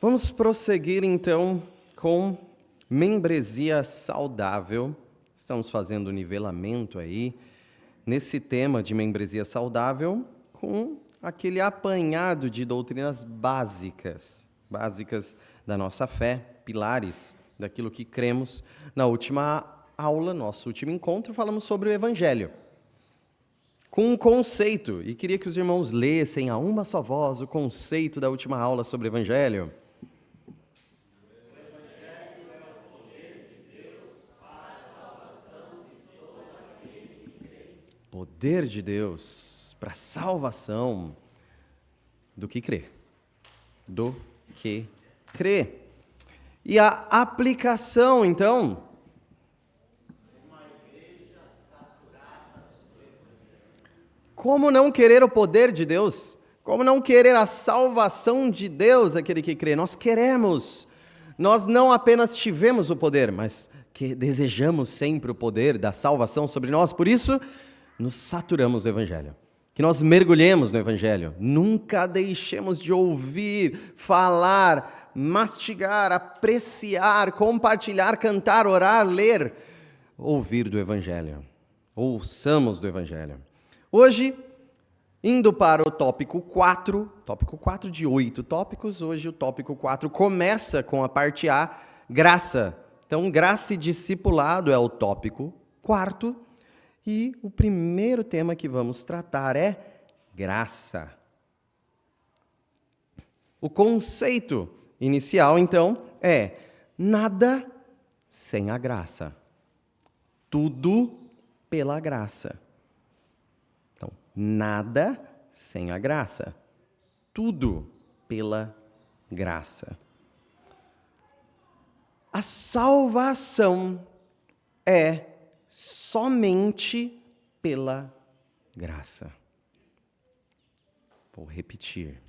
Vamos prosseguir então com membresia saudável. Estamos fazendo um nivelamento aí nesse tema de membresia saudável com aquele apanhado de doutrinas básicas da nossa fé, pilares daquilo que cremos. Na última aula, nosso último encontro, falamos sobre o Evangelho, com um conceito, e queria que os irmãos lessem a uma só voz o conceito da última aula sobre o Evangelho. Poder de Deus para salvação do que crê. Do que crê. E a aplicação, então? Como não querer o poder de Deus? Como não querer a salvação de Deus, aquele que crê? Nós queremos. Nós não apenas tivemos o poder, mas que desejamos sempre o poder da salvação sobre nós. Por isso, nos saturamos do Evangelho. Que nós mergulhemos no Evangelho. Nunca deixemos de ouvir, falar, mastigar, apreciar, compartilhar, cantar, orar, ler, ouvir do Evangelho. Ouçamos do Evangelho. Hoje, indo para o tópico 4 de 8 tópicos, hoje o tópico 4 começa com a parte A, graça. Então, graça e discipulado é o tópico 4. E o primeiro tema que vamos tratar é graça. O conceito inicial, então, é nada sem a graça. Tudo pela graça. Então, nada sem a graça. Tudo pela graça. A salvação é somente pela graça. Vou repetir.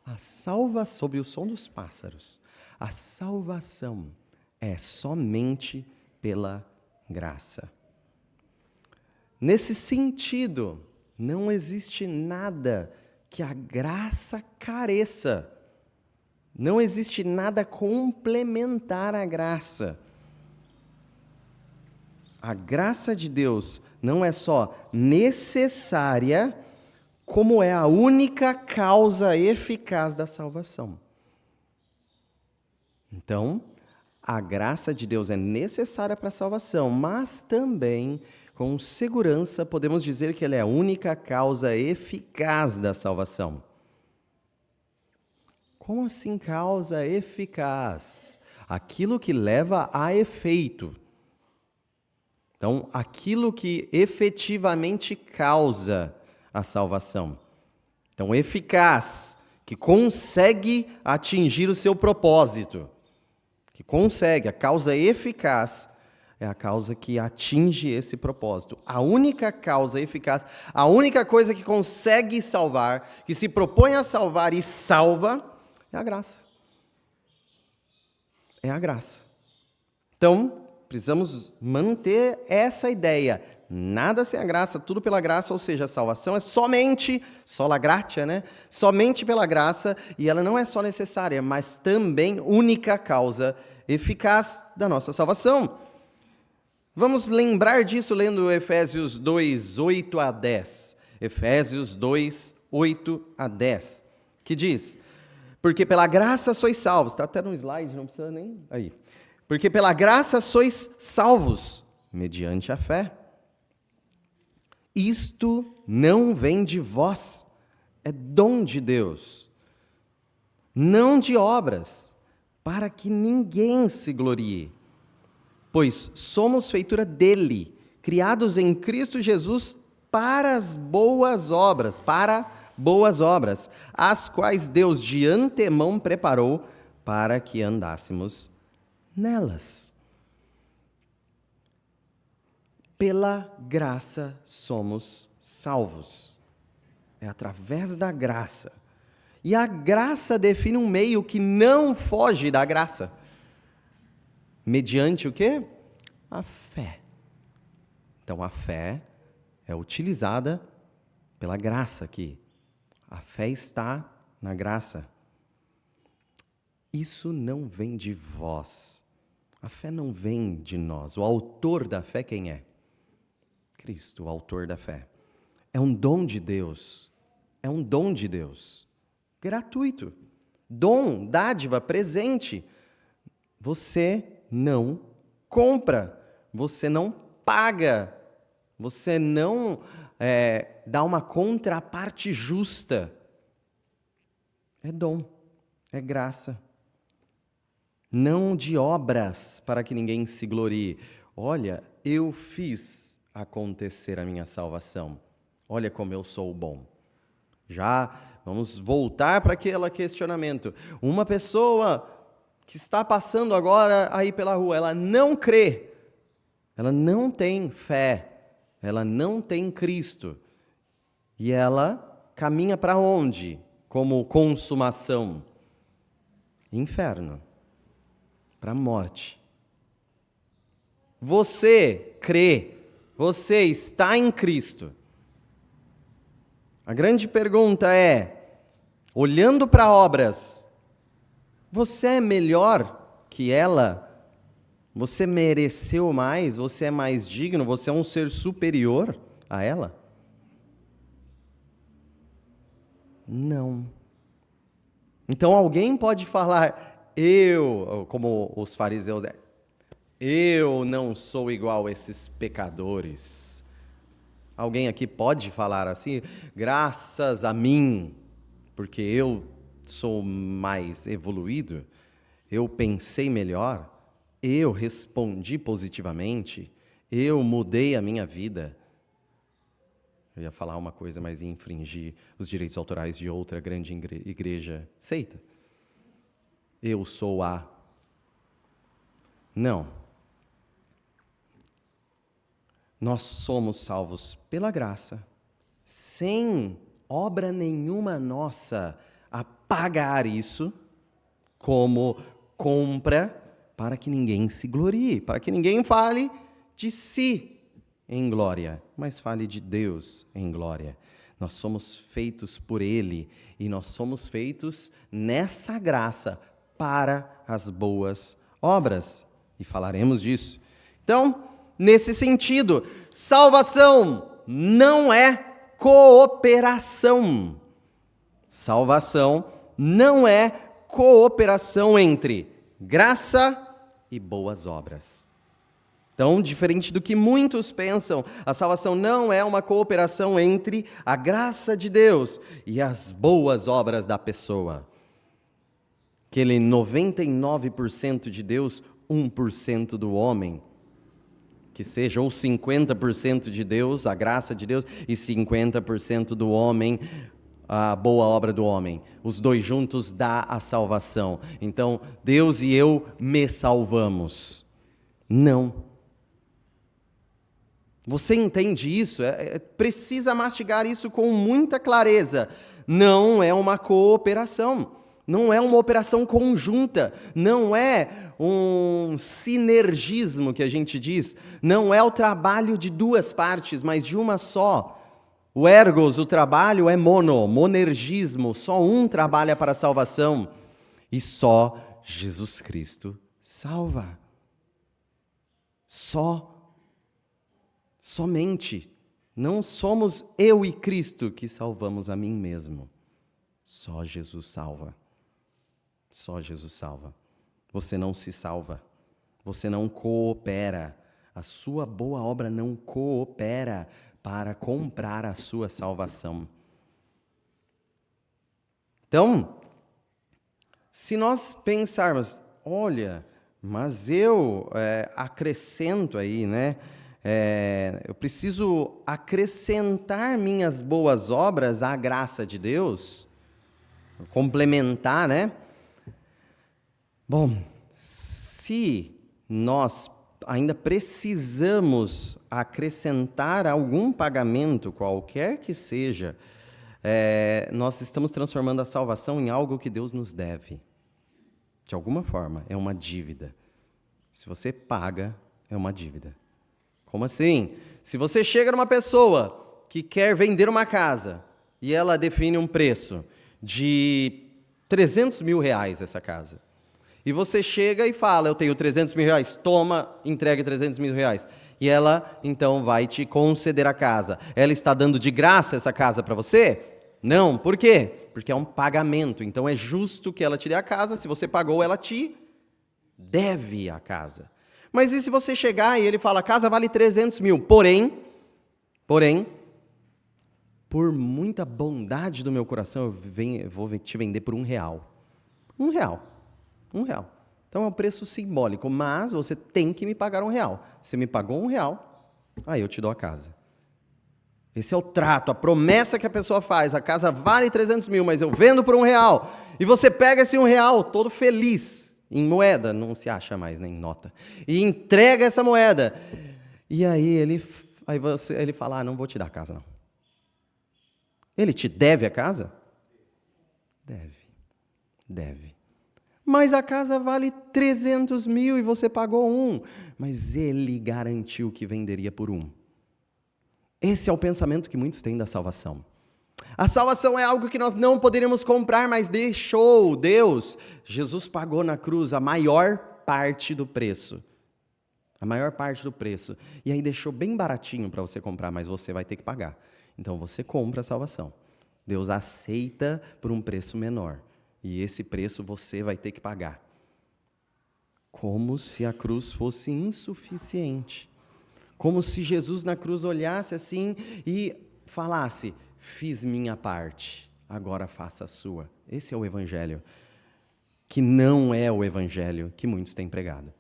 A salvação, sob o som dos pássaros, a salvação é somente pela graça. Nesse sentido, não existe nada que a graça careça. Não existe nada complementar à graça. A graça de Deus não é só necessária, como é a única causa eficaz da salvação. Então, a graça de Deus é necessária para a salvação, mas também, com segurança, podemos dizer que ela é a única causa eficaz da salvação. Como assim causa eficaz? Aquilo que leva a efeito. Então, aquilo que efetivamente causa a salvação. Então, eficaz, que consegue atingir o seu propósito. Que consegue, a causa eficaz é a causa que atinge esse propósito. A única causa eficaz, a única coisa que consegue salvar, que se propõe a salvar e salva, é a graça. É a graça. Então, precisamos manter essa ideia. Nada sem a graça, tudo pela graça, ou seja, a salvação é somente, sola gratia, né? Somente pela graça, e ela não é só necessária, mas também única causa eficaz da nossa salvação. Vamos lembrar disso lendo Efésios 2, 8 a 10. Efésios 2, 8 a 10, que diz: porque pela graça sois salvos. Está até no slide, não precisa nem... Aí. Porque pela graça sois salvos, mediante a fé. Isto não vem de vós, é dom de Deus, não de obras, para que ninguém se glorie. Pois somos feitura dele, criados em Cristo Jesus para as boas obras, as quais Deus de antemão preparou para que andássemos nelas. Pela graça somos salvos. É através da graça. E a graça define um meio que não foge da graça. Mediante o quê? A fé. Então, a fé é utilizada pela graça aqui. A fé está na graça. Isso não vem de vós. A fé não vem de nós. O autor da fé quem é? Cristo, o autor da fé. É um dom de Deus. É um dom de Deus. Gratuito. Dom, dádiva, presente. Você não compra. Você não paga. Você não dá uma contraparte justa. É dom. É graça. Não de obras para que ninguém se glorie. Olha, eu fiz acontecer a minha salvação. Olha como eu sou bom. Já vamos voltar para aquele questionamento. Uma pessoa que está passando agora aí pela rua, ela não crê, ela não tem fé, ela não tem Cristo. E ela caminha para onde? Como consumação? Inferno. Para a morte. Você crê, você está em Cristo. A grande pergunta é, olhando para obras, você é melhor que ela? Você mereceu mais? Você é mais digno? Você é um ser superior a ela? Não. Então alguém pode falar, como os fariseus, eu não sou igual a esses pecadores. Alguém aqui pode falar assim, graças a mim, porque eu sou mais evoluído, eu pensei melhor, eu respondi positivamente, eu mudei a minha vida. Eu ia falar uma coisa, mas ia infringir os direitos autorais de outra grande igreja seita. Eu sou a... Não. Nós somos salvos pela graça, sem obra nenhuma nossa a pagar isso, como compra, para que ninguém se glorie, para que ninguém fale de si em glória, mas fale de Deus em glória. Nós somos feitos por Ele, e nós somos feitos nessa graça, para as boas obras. E falaremos disso. Então, nesse sentido, salvação não é cooperação. Salvação não é cooperação entre graça e boas obras. Então, diferente do que muitos pensam, a salvação não é uma cooperação entre a graça de Deus e as boas obras da pessoa. Aquele 99% de Deus, 1% do homem. Que seja ou 50% de Deus, a graça de Deus, e 50% do homem, a boa obra do homem. Os dois juntos dá a salvação. Então, Deus e eu me salvamos. Não. Você entende isso? Precisa mastigar isso com muita clareza. Não é uma cooperação. Não é uma operação conjunta, não é um sinergismo que a gente diz, não é o trabalho de duas partes, mas de uma só. O ergos, o trabalho é monergismo, só um trabalha para a salvação e só Jesus Cristo salva. Somente. Não somos eu e Cristo que salvamos a mim mesmo. Só Jesus salva. Só Jesus salva. Você não se salva. Você não coopera. A sua boa obra não coopera para comprar a sua salvação. Então, se nós pensarmos, olha, mas eu acrescento aí, né? Eu preciso acrescentar minhas boas obras à graça de Deus, complementar, né? Bom, se nós ainda precisamos acrescentar algum pagamento, qualquer que seja, nós estamos transformando a salvação em algo que Deus nos deve. De alguma forma, é uma dívida. Se você paga, é uma dívida. Como assim? Se você chega numa pessoa que quer vender uma casa e ela define um preço de R$300 mil essa casa, E você chega e fala, eu tenho 300 mil reais, toma, entregue 300 mil reais. E ela, então, vai te conceder a casa. Ela está dando de graça essa casa para você? Não. Por quê? Porque é um pagamento. Então, é justo que ela te dê a casa. Se você pagou, ela te deve a casa. Mas e se você chegar e ele fala, a casa vale 300 mil, porém, por muita bondade do meu coração, eu vou te vender por R$1. R$1. Então é um preço simbólico, mas você tem que me pagar R$1. Você me pagou R$1, aí eu te dou a casa. Esse é o trato, a promessa que a pessoa faz. A casa vale 300 mil, mas eu vendo por R$1. E você pega esse R$1 todo feliz, em moeda, não se acha mais, nem nota, e entrega essa moeda. E aí ele fala, não vou te dar a casa, não. Ele te deve a casa? Deve. Mas a casa vale 300 mil e você pagou R$1. Mas ele garantiu que venderia por R$1. Esse é o pensamento que muitos têm da salvação. A salvação é algo que nós não poderíamos comprar, mas deixou Deus. Jesus pagou na cruz a maior parte do preço. A maior parte do preço. E aí deixou bem baratinho para você comprar, mas você vai ter que pagar. Então você compra a salvação. Deus aceita por um preço menor. E esse preço você vai ter que pagar. Como se a cruz fosse insuficiente. Como se Jesus na cruz olhasse assim e falasse, fiz minha parte, agora faça a sua. Esse é o evangelho, que não é o evangelho que muitos têm pregado.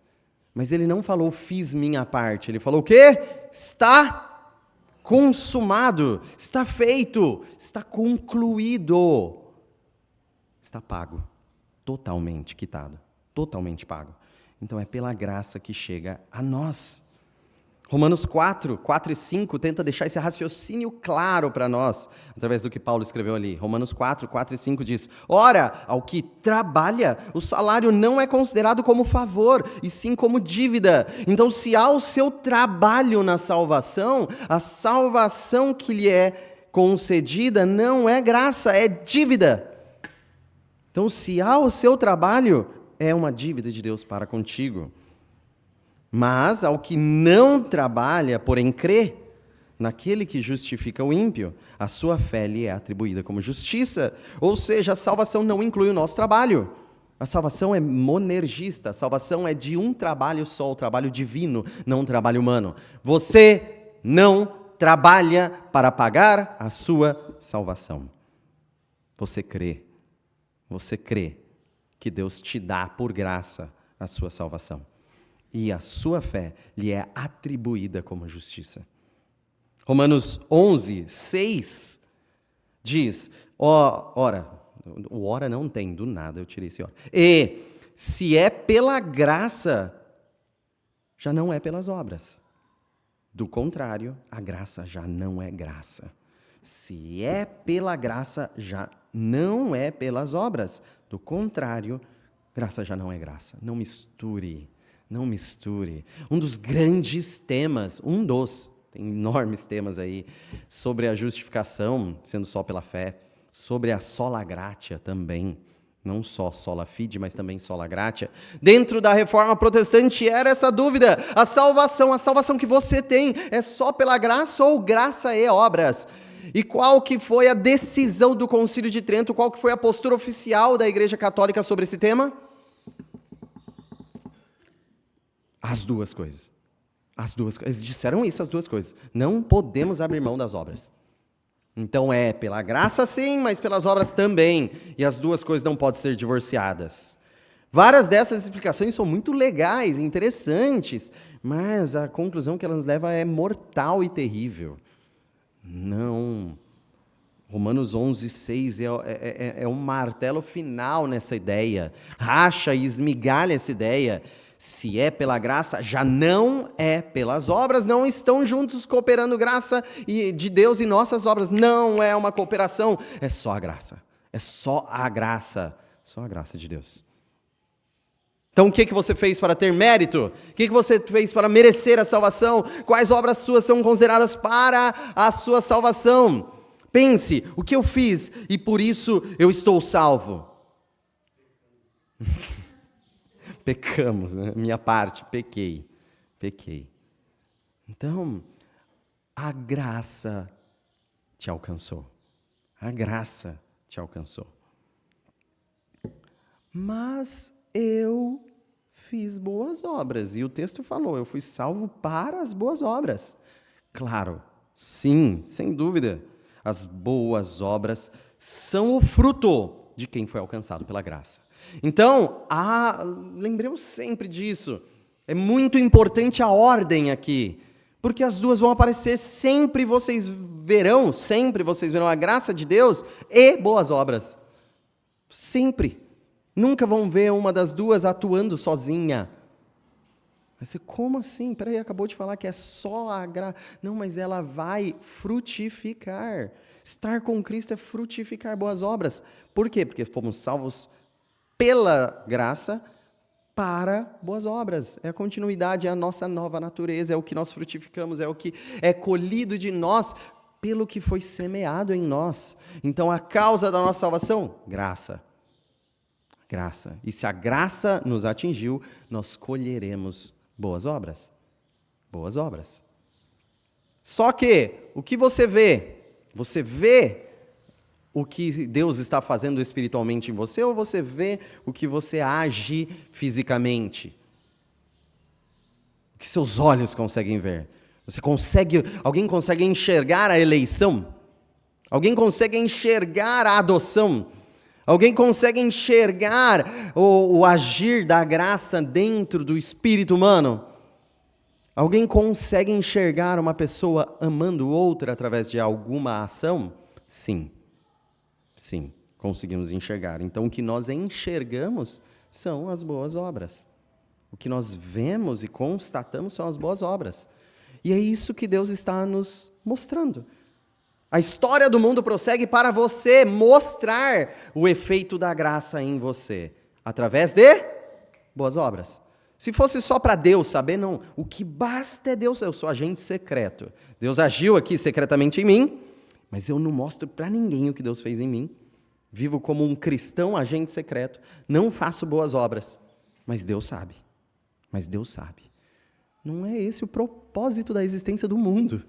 Mas ele não falou, fiz minha parte. Ele falou o quê? Está consumado, está feito, está concluído. Está pago, totalmente quitado, totalmente pago. Então é pela graça que chega a nós. Romanos 4 e 5 tenta deixar esse raciocínio claro para nós, através do que Paulo escreveu ali. Romanos 4 e 5 diz, ora, ao que trabalha, o salário não é considerado como favor, e sim como dívida. Então, se há o seu trabalho na salvação, a salvação que lhe é concedida não é graça, é dívida. Então, se há o seu trabalho, é uma dívida de Deus para contigo. Mas ao que não trabalha, porém crê, naquele que justifica o ímpio, a sua fé lhe é atribuída como justiça. Ou seja, a salvação não inclui o nosso trabalho. A salvação é monergista, a salvação é de um trabalho só, o trabalho divino, não um trabalho humano. Você não trabalha para pagar a sua salvação. Você crê que Deus te dá por graça a sua salvação. E a sua fé lhe é atribuída como justiça. Romanos 11, 6 diz, ora não tem, do nada eu tirei esse ora. E se é pela graça, já não é pelas obras. Do contrário, a graça já não é graça. Se é pela graça, já não é pelas obras. Do contrário, graça já não é graça. Não misture. Um dos grandes temas, tem enormes temas aí, sobre a justificação, sendo só pela fé, sobre a sola gratia também, não só sola fide, mas também sola gratia. Dentro da reforma protestante era essa dúvida, a salvação que você tem é só pela graça ou graça e obras? E qual que foi a decisão do Concílio de Trento, qual que foi a postura oficial da Igreja Católica sobre esse tema? As duas coisas. Eles disseram isso, as duas coisas. Não podemos abrir mão das obras. Então é pela graça sim, mas pelas obras também. E as duas coisas não podem ser divorciadas. Várias dessas explicações são muito legais, interessantes, mas a conclusão que elas levam é mortal e terrível. Não. Romanos 11, 6 é um martelo final nessa ideia. Racha e esmigalha essa ideia. Se é pela graça, já não é pelas obras, não estão juntos cooperando graça de Deus e nossas obras. Não é uma cooperação, é só a graça. É só a graça de Deus. Então o que você fez para ter mérito? O que você fez para merecer a salvação? Quais obras suas são consideradas para a sua salvação? Pense, o que eu fiz e por isso eu estou salvo? Pecamos, né? Minha parte, pequei. Então, a graça te alcançou. A graça te alcançou. Mas eu fiz boas obras. E o texto falou, eu fui salvo para as boas obras. Claro, sim, sem dúvida. As boas obras são o fruto de quem foi alcançado pela graça. Então, lembremos sempre disso. É muito importante a ordem aqui, porque as duas vão aparecer, sempre vocês verão a graça de Deus e boas obras. Sempre. Nunca vão ver uma das duas atuando sozinha. Mas você, como assim? Peraí, acabou de falar que é só a graça. Não, mas ela vai frutificar. Estar com Cristo é frutificar boas obras. Por quê? Porque fomos salvos pela graça para boas obras. É a continuidade, é a nossa nova natureza, é o que nós frutificamos, é o que é colhido de nós pelo que foi semeado em nós. Então, a causa da nossa salvação? Graça. Graça. E se a graça nos atingiu, nós colheremos boas obras. Boas obras. Só que, o que você vê? Você vê o que Deus está fazendo espiritualmente em você ou você vê o que você age fisicamente? O que seus olhos conseguem ver? Alguém consegue enxergar a eleição? Alguém consegue enxergar a adoção? Alguém consegue enxergar o agir da graça dentro do espírito humano? Alguém consegue enxergar uma pessoa amando outra através de alguma ação? Sim. Sim, conseguimos enxergar. Então, o que nós enxergamos são as boas obras. O que nós vemos e constatamos são as boas obras. E é isso que Deus está nos mostrando. A história do mundo prossegue para você mostrar o efeito da graça em você, através de boas obras. Se fosse só para Deus saber, não. O que basta é Deus, eu sou agente secreto. Deus agiu aqui secretamente em mim, mas eu não mostro para ninguém o que Deus fez em mim. Vivo como um cristão agente secreto, não faço boas obras, mas Deus sabe. Mas Deus sabe. Não é esse o propósito da existência do mundo.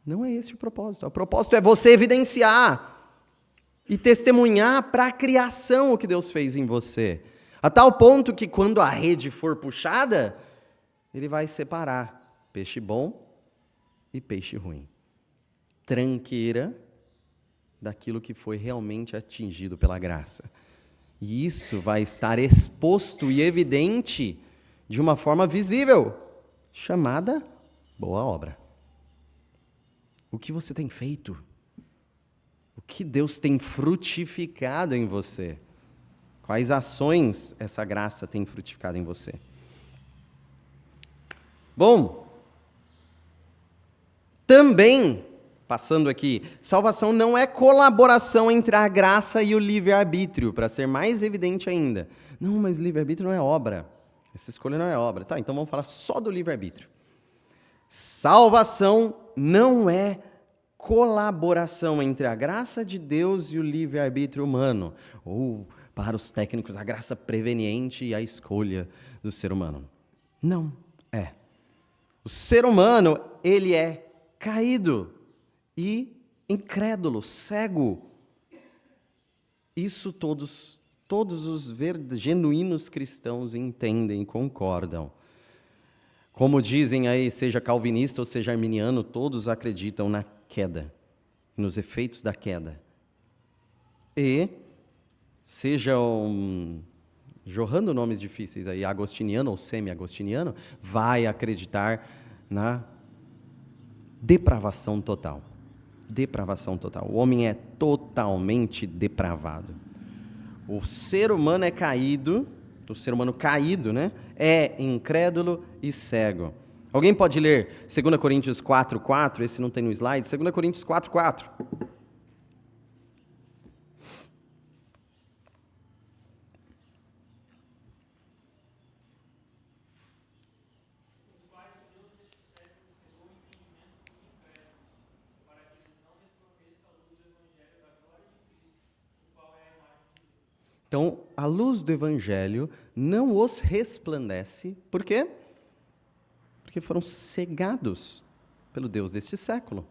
Não é esse o propósito. O propósito é você evidenciar e testemunhar para a criação o que Deus fez em você. A tal ponto que quando a rede for puxada, ele vai separar peixe bom e peixe ruim. Tranqueira daquilo que foi realmente atingido pela graça. E isso vai estar exposto e evidente de uma forma visível, chamada boa obra. O que você tem feito? O que Deus tem frutificado em você? Quais ações essa graça tem frutificado em você? Bom, também, passando aqui, salvação não é colaboração entre a graça e o livre-arbítrio, para ser mais evidente ainda. Não, mas livre-arbítrio não é obra. Essa escolha não é obra. Tá, então vamos falar só do livre-arbítrio. Salvação não é colaboração entre a graça de Deus e o livre-arbítrio humano. Ou, para os técnicos, a graça preveniente e a escolha do ser humano. Não é. O ser humano, ele é caído e incrédulo, cego. Isso todos os genuínos cristãos entendem e concordam. Como dizem aí, seja calvinista ou seja arminiano, todos acreditam na queda, nos efeitos da queda. E, sejam jorrando nomes difíceis aí, agostiniano ou semi-agostiniano, vai acreditar na depravação total. Depravação total. O homem é totalmente depravado. O ser humano é caído, o ser humano caído, né? É incrédulo e cego. Alguém pode ler 2 Coríntios 4:4? Esse não tem no slide. 2 Coríntios 4:4. Então, a luz do Evangelho não os resplandece. Por quê? Porque foram cegados pelo Deus deste século.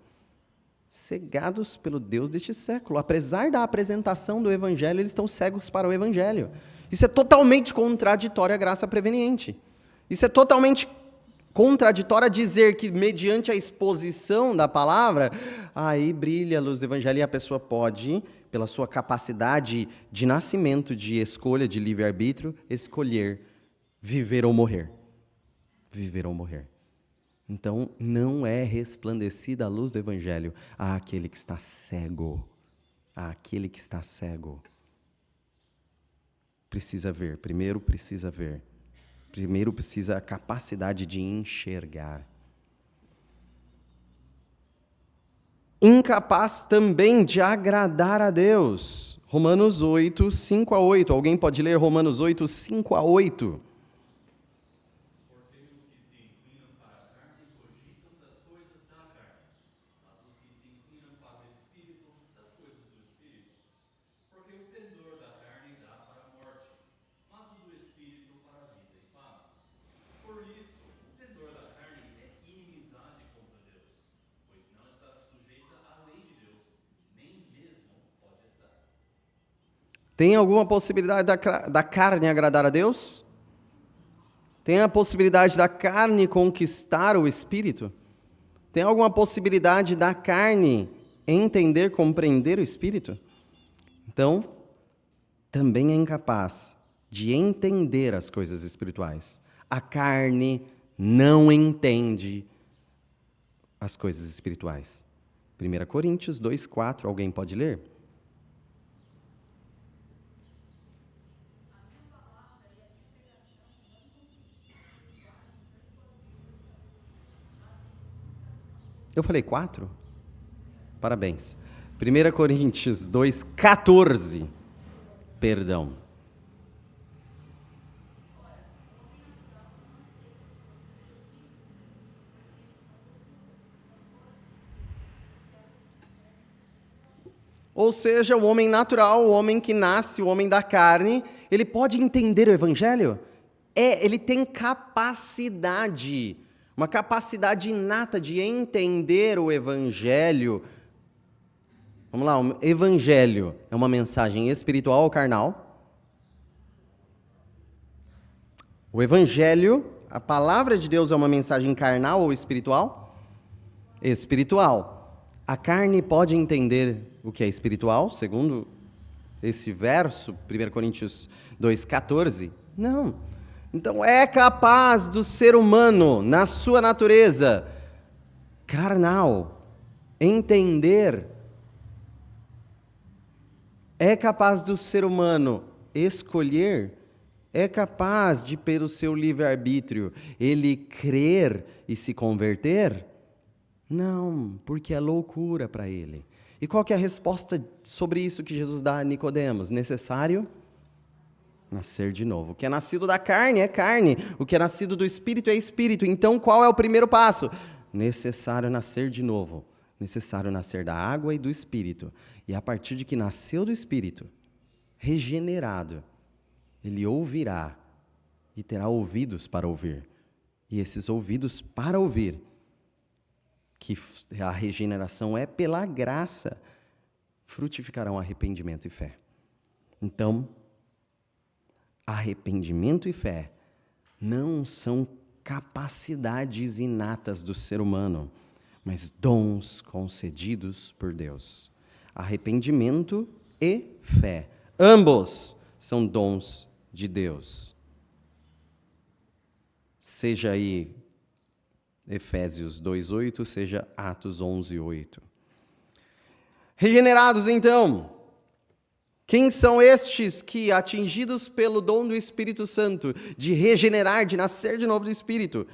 Cegados pelo Deus deste século. Apesar da apresentação do Evangelho, eles estão cegos para o Evangelho. Isso é totalmente contraditório à graça preveniente. Isso é totalmente contraditório a dizer que, mediante a exposição da palavra, aí brilha a luz do Evangelho e a pessoa pode, pela sua capacidade de nascimento, de escolha, de livre-arbítrio, escolher viver ou morrer. Viver ou morrer. Então, não é resplandecida a luz do Evangelho àquele que está cego. Àquele que está cego. Precisa ver. Primeiro precisa ver. Primeiro precisa a capacidade de enxergar. Incapaz também de agradar a Deus. Romanos 8, 5 a 8. Alguém pode ler Romanos 8, 5 a 8? Tem alguma possibilidade da carne agradar a Deus? Tem a possibilidade da carne conquistar o Espírito? Tem alguma possibilidade da carne entender, compreender o Espírito? Então, também é incapaz de entender as coisas espirituais. A carne não entende as coisas espirituais. 1 Coríntios 2,4, alguém pode ler? Eu falei 4? Parabéns. 1 Coríntios 2,14. Perdão. Ou seja, o homem natural, o homem que nasce, o homem da carne, ele pode entender o Evangelho? Ele tem capacidade, uma capacidade inata de entender o Evangelho. Vamos lá, o Evangelho é uma mensagem espiritual ou carnal? O Evangelho, a palavra de Deus é uma mensagem carnal ou espiritual? Espiritual. A carne pode entender o que é espiritual, segundo esse verso, 1 Coríntios 2,14? Não. Então, é capaz do ser humano, na sua natureza carnal, entender. É capaz do ser humano escolher. É capaz de, pelo seu livre-arbítrio, ele crer e se converter? Não, porque é loucura para ele. E qual que é a resposta sobre isso que Jesus dá a Nicodemos? Necessário nascer de novo. O que é nascido da carne é carne, o que é nascido do Espírito é Espírito. Então, qual é o primeiro passo? Necessário nascer de novo. Necessário nascer da água e do Espírito. E a partir de que nasceu do Espírito, regenerado, ele ouvirá e terá ouvidos para ouvir. E esses ouvidos para ouvir, que a regeneração é pela graça, frutificarão arrependimento e fé. Então, arrependimento e fé não são capacidades inatas do ser humano, mas dons concedidos por Deus. Arrependimento e fé. Ambos são dons de Deus. Seja aí Efésios 2,8, seja Atos 11,8. Regenerados, então. Quem são estes que, atingidos pelo dom do Espírito Santo, de regenerar, de nascer de novo do Espírito,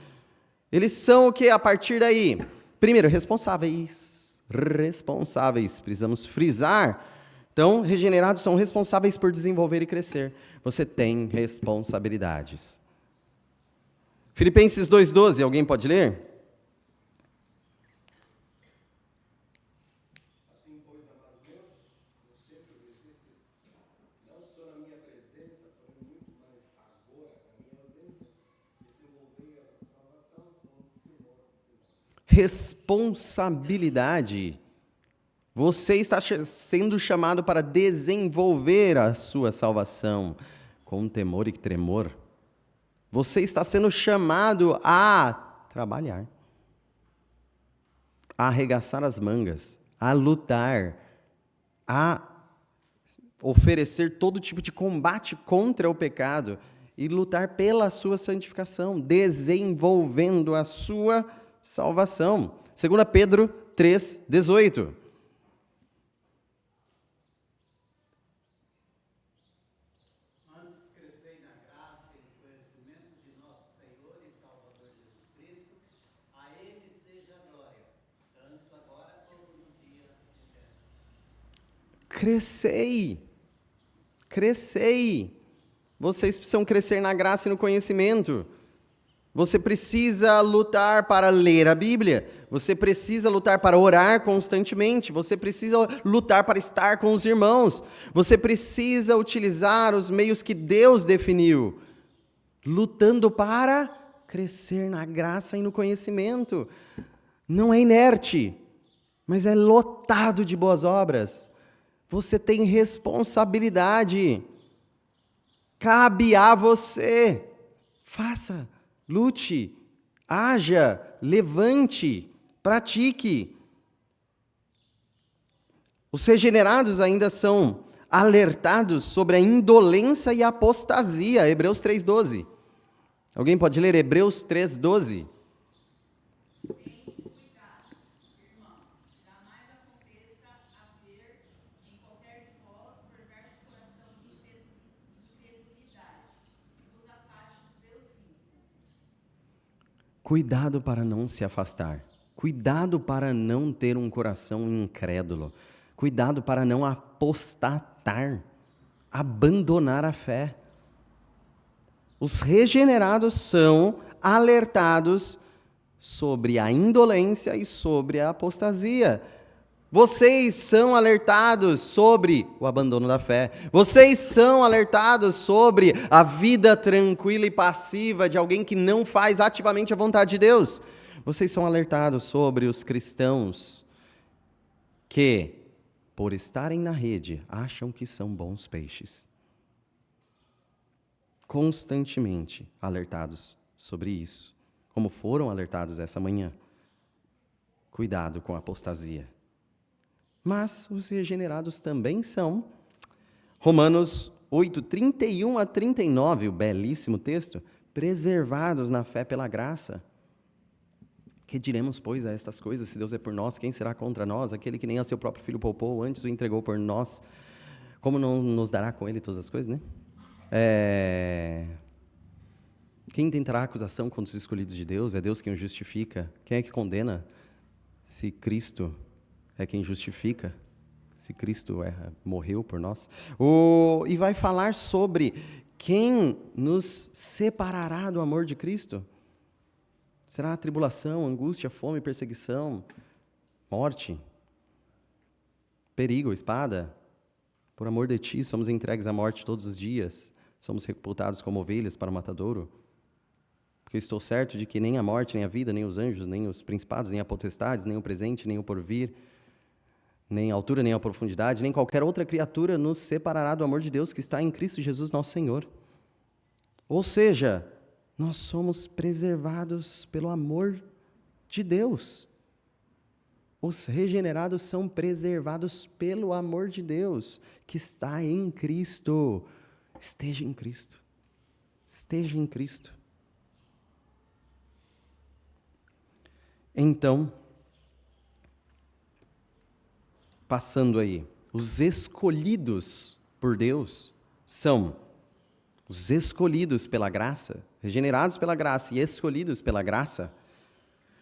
eles são o que a partir daí? Primeiro, responsáveis. Responsáveis, precisamos frisar. Então, regenerados são responsáveis por desenvolver e crescer. Você tem responsabilidades. Filipenses 2,12, alguém pode ler? Assim, pois, amados meus, no sempre obedeçais, não só na minha presença, responsabilidade. Você está sendo chamado para desenvolver a sua salvação com temor e tremor. Você está sendo chamado a trabalhar, a arregaçar as mangas, a lutar, a oferecer todo tipo de combate contra o pecado e lutar pela sua santificação, desenvolvendo a sua salvação. 2 Pedro 3,18. Crescei. Vocês precisam crescer na graça e no conhecimento. Você precisa lutar para ler a Bíblia. Você precisa lutar para orar constantemente. Você precisa lutar para estar com os irmãos. Você precisa utilizar os meios que Deus definiu, lutando para crescer na graça e no conhecimento. Não é inerte, mas é lotado de boas obras. Você tem responsabilidade. Cabe a você. Faça, lute, haja, levante, pratique. Os regenerados ainda são alertados sobre a indolência e a apostasia. Hebreus 3,12. Alguém pode ler Hebreus 3,12? Cuidado para não se afastar. Cuidado para não ter um coração incrédulo. Cuidado para não apostatar, abandonar a fé. Os regenerados são alertados sobre a indolência e sobre a apostasia. Vocês são alertados sobre o abandono da fé. Vocês são alertados sobre a vida tranquila e passiva de alguém que não faz ativamente a vontade de Deus. Vocês são alertados sobre os cristãos que, por estarem na rede, acham que são bons peixes. Constantemente alertados sobre isso, como foram alertados essa manhã. Cuidado com a apostasia. Mas os regenerados também são. Romanos 8, 31 a 39, o belíssimo texto, preservados na fé pela graça. Que diremos, pois, a estas coisas? Se Deus é por nós, quem será contra nós? Aquele que nem a seu próprio filho poupou, antes o entregou por nós, como não nos dará com ele todas as coisas, né? Quem tentará acusação contra os escolhidos de Deus? É Deus quem o justifica. Quem é que condena? Se Cristo é quem justifica, se Cristo morreu por nós. E vai falar sobre quem nos separará do amor de Cristo. Será a tribulação, angústia, fome, perseguição, morte, perigo, espada? Por amor de ti, somos entregues à morte todos os dias. Somos reputados como ovelhas para o matadouro. Porque estou certo de que nem a morte, nem a vida, nem os anjos, nem os principados, nem as potestades, nem o presente, nem o porvir, nem a altura, nem a profundidade, nem qualquer outra criatura nos separará do amor de Deus que está em Cristo Jesus nosso Senhor. Ou seja, nós somos preservados pelo amor de Deus. Os regenerados são preservados pelo amor de Deus que está em Cristo. Esteja em Cristo. Esteja em Cristo. Então, passando aí, os escolhidos por Deus são os escolhidos pela graça, regenerados pela graça e escolhidos pela graça,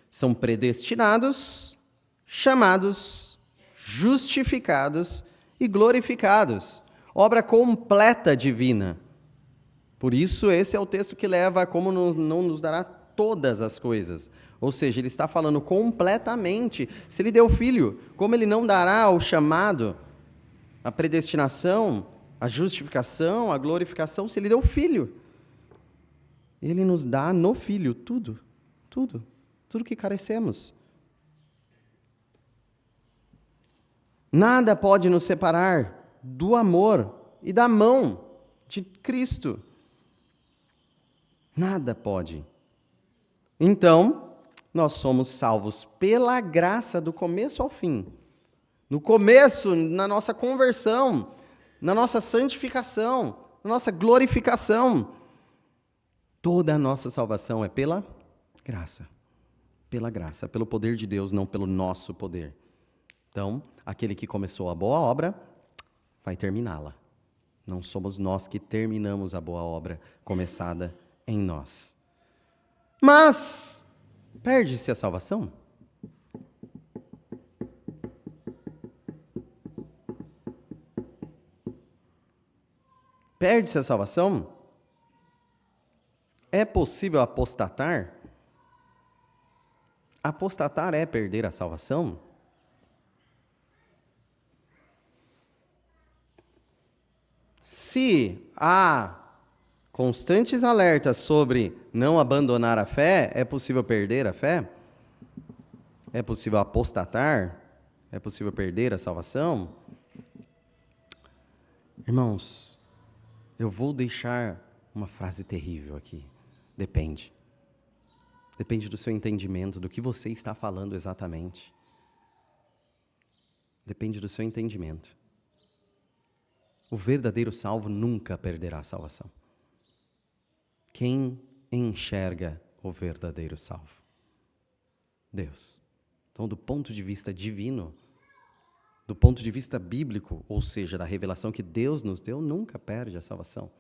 são predestinados, chamados, justificados e glorificados. Obra completa divina. Por isso, esse é o texto que leva a como não nos dará todas as coisas. Ou seja, ele está falando completamente. Se ele deu filho, como ele não dará o chamado, a predestinação, a justificação, a glorificação, se ele deu filho? Ele nos dá no filho tudo que carecemos. Nada pode nos separar do amor e da mão de Cristo. Nada pode. Então, nós somos salvos pela graça do começo ao fim. No começo, na nossa conversão, na nossa santificação, na nossa glorificação. Toda a nossa salvação é pela graça. Pela graça, pelo poder de Deus, não pelo nosso poder. Então, aquele que começou a boa obra, vai terminá-la. Não somos nós que terminamos a boa obra começada em nós. Mas, perde-se a salvação? Perde-se a salvação? É possível apostatar? Apostatar é perder a salvação? Se há constantes alertas sobre não abandonar a fé, é possível perder a fé? É possível apostatar? É possível perder a salvação? Irmãos, eu vou deixar uma frase terrível aqui. Depende. Depende do seu entendimento, do que você está falando exatamente. Depende do seu entendimento. O verdadeiro salvo nunca perderá a salvação. Quem enxerga o verdadeiro salvo? Deus. Então, do ponto de vista divino, do ponto de vista bíblico, ou seja, da revelação que Deus nos deu, nunca perde a salvação.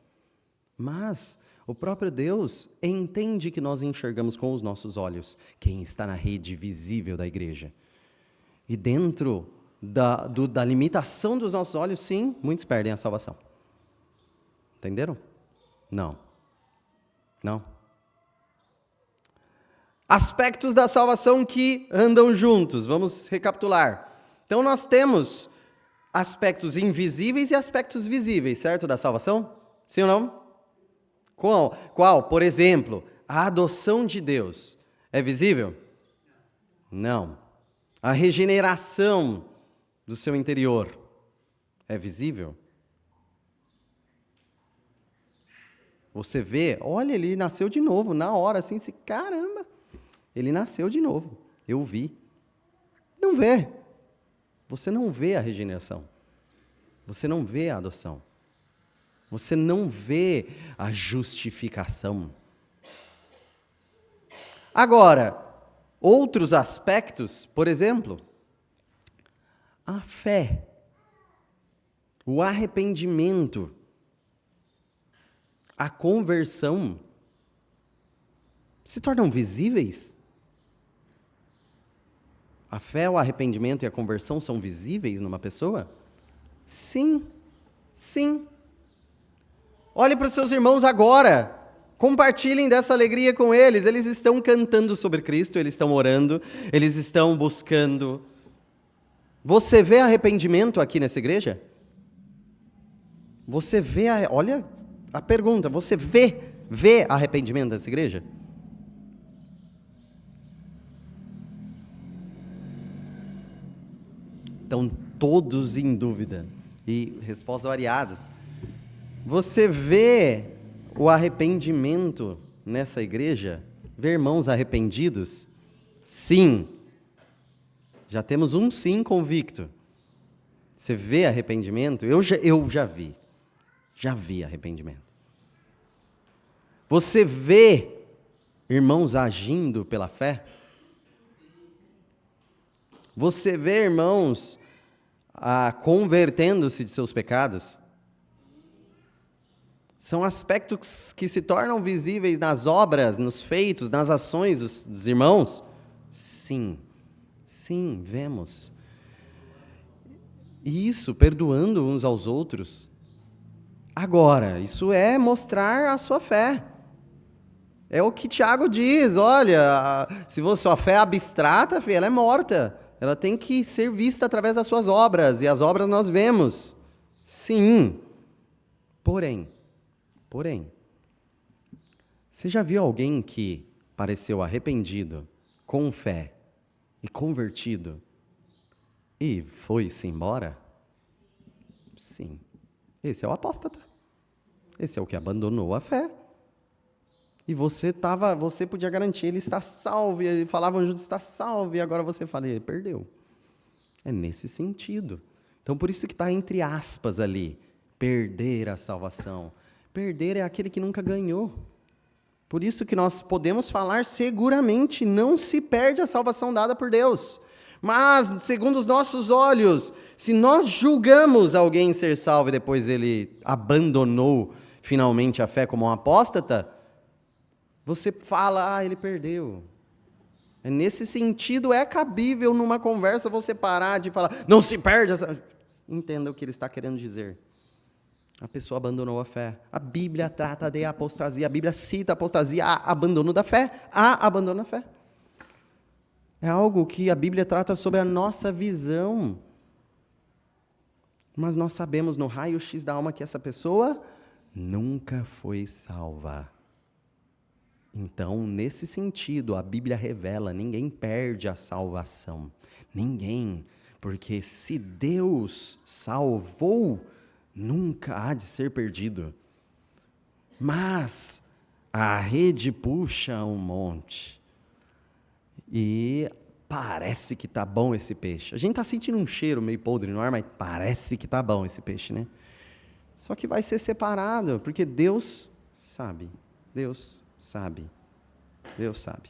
Mas o próprio Deus entende que nós enxergamos com os nossos olhos quem está na rede visível da igreja. E dentro da limitação dos nossos olhos, sim, muitos perdem a salvação. Entenderam? Não. Aspectos da salvação que andam juntos. Vamos recapitular. Então nós temos aspectos invisíveis e aspectos visíveis, certo? Da salvação? Sim ou não? Qual? Por exemplo, a adoção de Deus. É visível? Não. A regeneração do seu interior é visível? Você vê, olha, ele nasceu de novo, na hora, assim, caramba, ele nasceu de novo, eu vi. Não vê. Você não vê a regeneração. Você não vê a adoção. Você não vê a justificação. Agora, outros aspectos, por exemplo, a fé, o arrependimento, a conversão, se tornam visíveis? A fé, o arrependimento e a conversão são visíveis numa pessoa? Sim. Olhe para os seus irmãos agora. Compartilhem dessa alegria com eles. Eles estão cantando sobre Cristo, eles estão orando, eles estão buscando. Você vê arrependimento aqui nessa igreja? Você vê, olha a pergunta, você vê arrependimento nessa igreja? Estão todos em dúvida. E respostas variadas. Você vê o arrependimento nessa igreja? Vê irmãos arrependidos? Sim. Já temos um sim convicto. Você vê arrependimento? Eu já vi. Já vi arrependimento. Você vê irmãos agindo pela fé? Você vê irmãos convertendo-se de seus pecados? São aspectos que se tornam visíveis nas obras, nos feitos, nas ações dos irmãos? Sim, vemos. E isso, perdoando uns aos outros. Agora, isso é mostrar a sua fé. É o que Tiago diz, olha, se sua fé é abstrata, ela é morta. Ela tem que ser vista através das suas obras, e as obras nós vemos. Sim. Porém, você já viu alguém que pareceu arrependido, com fé e convertido, e foi-se embora? Sim. Esse é o apóstata. Esse é o que abandonou a fé. E você podia garantir, ele está salvo, e ele falavam juntos, está salvo, e agora você fala, ele perdeu. É nesse sentido. Então, por isso que está entre aspas ali, perder a salvação. Perder é aquele que nunca ganhou. Por isso que nós podemos falar seguramente, não se perde a salvação dada por Deus. Mas, segundo os nossos olhos, se nós julgamos alguém ser salvo e depois ele abandonou finalmente a fé como um apóstata, você fala, ele perdeu. Nesse sentido, é cabível numa conversa você parar de falar, não se perde. Entenda o que ele está querendo dizer. A pessoa abandonou a fé. A Bíblia trata de apostasia. A Bíblia cita apostasia, abandono da fé. Abandono da fé. É algo que a Bíblia trata sobre a nossa visão. Mas nós sabemos no raio-x da alma que essa pessoa nunca foi salva. Então, nesse sentido, a Bíblia revela, ninguém perde a salvação. Ninguém. Porque se Deus salvou, nunca há de ser perdido. Mas a rede puxa um monte. E parece que está bom esse peixe. A gente está sentindo um cheiro meio podre no ar, mas parece que está bom esse peixe, né? Só que vai ser separado, porque Deus sabe. Deus sabe. Deus sabe.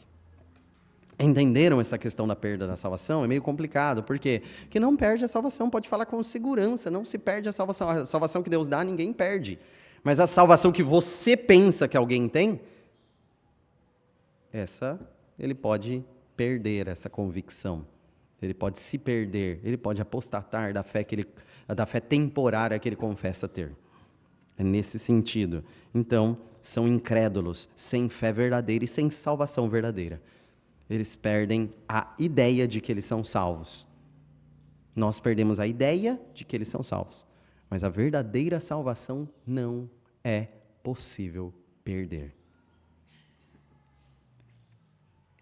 Entenderam essa questão da perda da salvação? É meio complicado. Por quê? Porque não perde a salvação. Pode falar com segurança. Não se perde a salvação. A salvação que Deus dá, ninguém perde. Mas a salvação que você pensa que alguém tem, essa ele pode perder, essa convicção. Ele pode se perder. Ele pode apostatar da fé temporária que ele confessa ter. É nesse sentido. Então, são incrédulos, sem fé verdadeira e sem salvação verdadeira. Eles perdem a ideia de que eles são salvos. Nós perdemos a ideia de que eles são salvos. Mas a verdadeira salvação não é possível perder.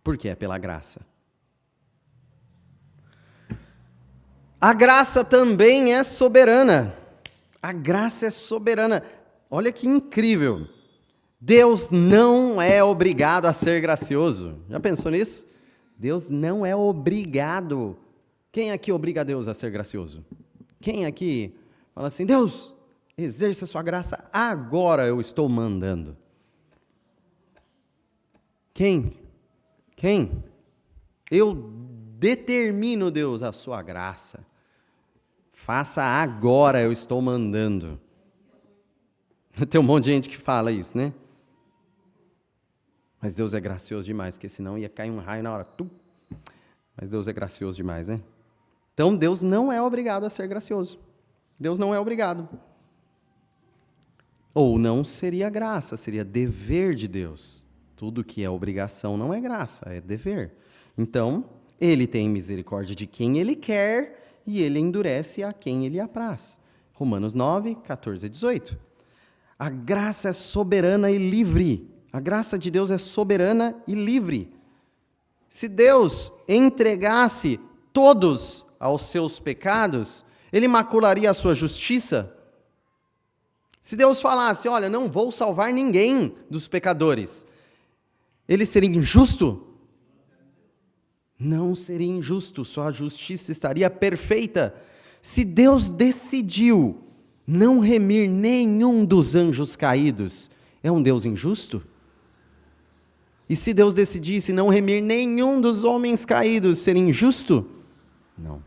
Porque é pela graça. A graça também é soberana. A graça é soberana. Olha que incrível. Deus não é obrigado a ser gracioso. Já pensou nisso? Deus não é obrigado. Quem aqui obriga a Deus a ser gracioso? Quem aqui fala assim, Deus, exerça a sua graça, agora eu estou mandando. Quem? Eu determino, Deus, a sua graça. Faça agora, eu estou mandando. Tem um monte de gente que fala isso, né? Mas Deus é gracioso demais, porque senão ia cair um raio na hora. Mas Deus é gracioso demais, né? Então, Deus não é obrigado a ser gracioso. Deus não é obrigado. Ou não seria graça, seria dever de Deus. Tudo que é obrigação não é graça, é dever. Então, Ele tem misericórdia de quem Ele quer e Ele endurece a quem Ele apraz. Romanos 9, 14 e 18. A graça é soberana e livre. A graça de Deus é soberana e livre. Se Deus entregasse todos aos seus pecados, Ele macularia a sua justiça? Se Deus falasse, olha, não vou salvar ninguém dos pecadores, Ele seria injusto? Não seria injusto, sua justiça estaria perfeita. Se Deus decidiu não remir nenhum dos anjos caídos, é um Deus injusto? E se Deus decidisse não remir nenhum dos homens caídos, seria injusto? Não.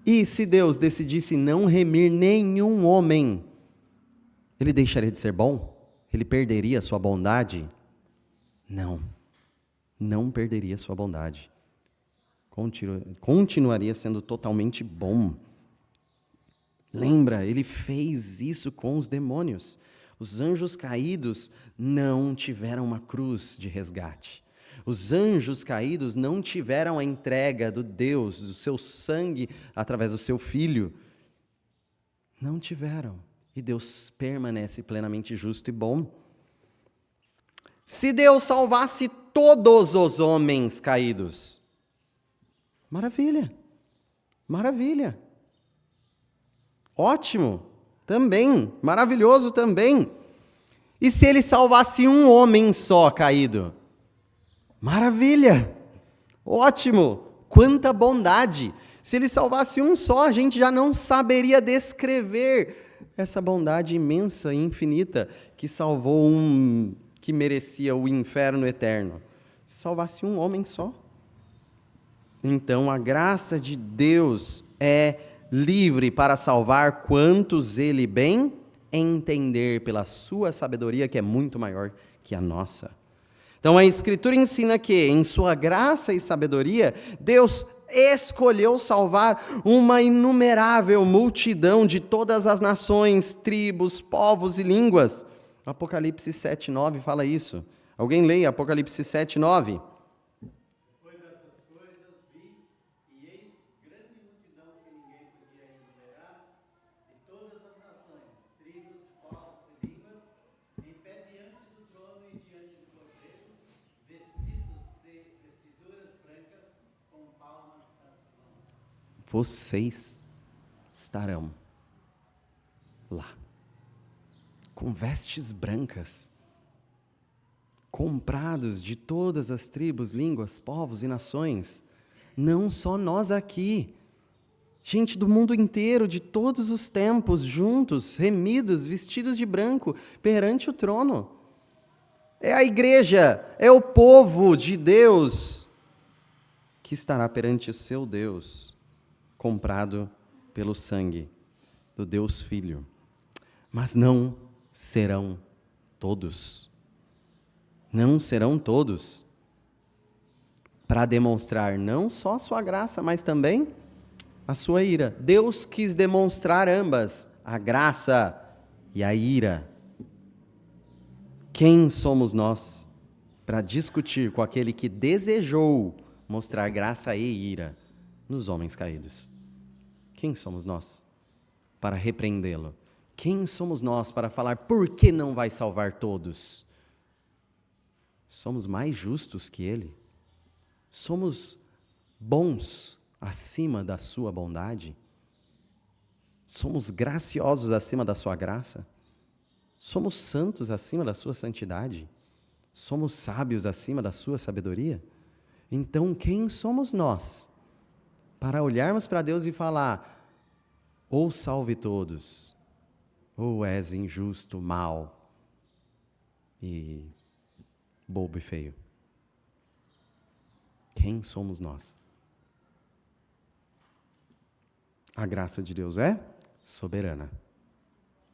E se Deus decidisse não remir nenhum homem, Ele deixaria de ser bom? Ele perderia a sua bondade? Não. Não perderia a sua bondade. Continuaria sendo totalmente bom. Lembra, Ele fez isso com os demônios. Os anjos caídos não tiveram uma cruz de resgate. Os anjos caídos não tiveram a entrega do Deus, do seu sangue, através do seu Filho. Não tiveram. E Deus permanece plenamente justo e bom. Se Deus salvasse todos os homens caídos, Maravilha. Maravilha. Ótimo. Também. Maravilhoso também. E se ele salvasse um homem só caído? Maravilha. Ótimo. Quanta bondade. Se ele salvasse um só, a gente já não saberia descrever essa bondade imensa e infinita que salvou um que merecia o inferno eterno. Se salvasse um homem só. Então, a graça de Deus é livre para salvar quantos ele bem entender pela sua sabedoria, que é muito maior que a nossa. Então, a Escritura ensina que, em sua graça e sabedoria, Deus escolheu salvar uma inumerável multidão de todas as nações, tribos, povos e línguas. Apocalipse 7:9 fala isso. Alguém leia Apocalipse 7:9? Depois dessas coisas vi, e eis grande multidão que ninguém podia enumerar, de todas as nações, tribos, povos e línguas, em pé diante do trono e diante do Cordeiro, vestidos de vestiduras brancas, com palmas nas mãos. Vocês estarão lá, com vestes brancas, comprados de todas as tribos, línguas, povos e nações. Não só nós aqui, gente do mundo inteiro, de todos os tempos, juntos, remidos, vestidos de branco, perante o trono. É a igreja, é o povo de Deus que estará perante o seu Deus, comprado pelo sangue do Deus Filho. Mas não serão todos. Não serão todos. Para demonstrar não só a sua graça, mas também a sua ira. Deus quis demonstrar ambas, a graça e a ira. Quem somos nós para discutir com aquele que desejou mostrar graça e ira nos homens caídos? Quem somos nós para repreendê-lo? Quem somos nós para falar por que não vai salvar todos? Somos mais justos que ele? Somos bons acima da sua bondade? Somos graciosos acima da sua graça? Somos santos acima da sua santidade? Somos sábios acima da sua sabedoria? Então, quem somos nós para olharmos para Deus e falar: ou salve todos, ou és injusto, mau e bobo e feio? Quem somos nós? A graça de Deus é soberana.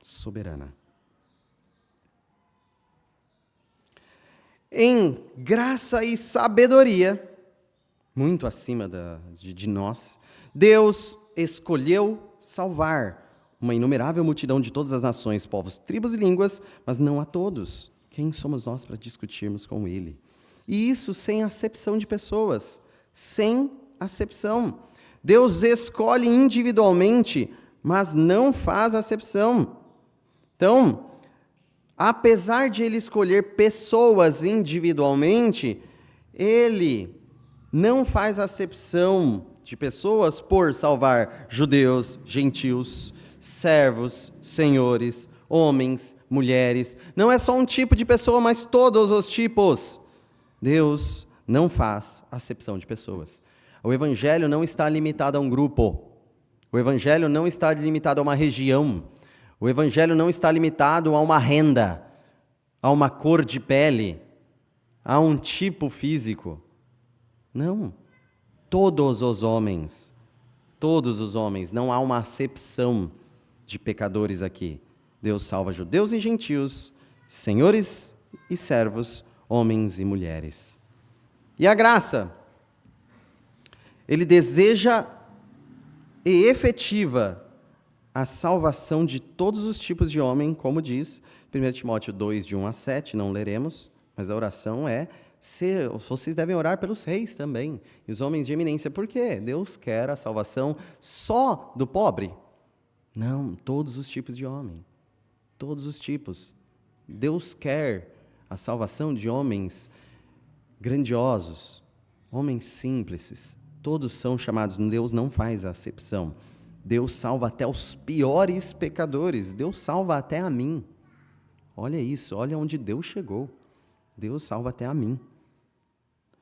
Soberana. Em graça e sabedoria, muito acima de nós, Deus escolheu salvar uma inumerável multidão de todas as nações, povos, tribos e línguas, mas não a todos. Quem somos nós para discutirmos com Ele? E isso sem acepção de pessoas, sem acepção. Deus escolhe individualmente, mas não faz acepção. Então, apesar de Ele escolher pessoas individualmente, Ele não faz acepção de pessoas por salvar judeus, gentios, servos, senhores, homens, mulheres. Não é só um tipo de pessoa, mas todos os tipos. Deus não faz acepção de pessoas. O Evangelho não está limitado a um grupo. O Evangelho não está limitado a uma região. O Evangelho não está limitado a uma renda, a uma cor de pele, a um tipo físico. Não. Todos os homens, não há uma acepção de pecadores aqui. Deus salva judeus e gentios, senhores e servos, homens e mulheres. E a graça? Ele deseja e efetiva a salvação de todos os tipos de homem, como diz 1 Timóteo 2, de 1 a 7, não leremos, mas a oração é: vocês devem orar pelos reis também, e os homens de eminência. Por quê? Deus quer a salvação só do pobre? Não, todos os tipos de homem. Todos os tipos. Deus quer a salvação de homens grandiosos, homens simples, Todos são chamados, Deus não faz acepção. Deus salva até os piores pecadores, Deus salva até a mim. Olha isso, olha onde Deus chegou. Deus salva até a mim.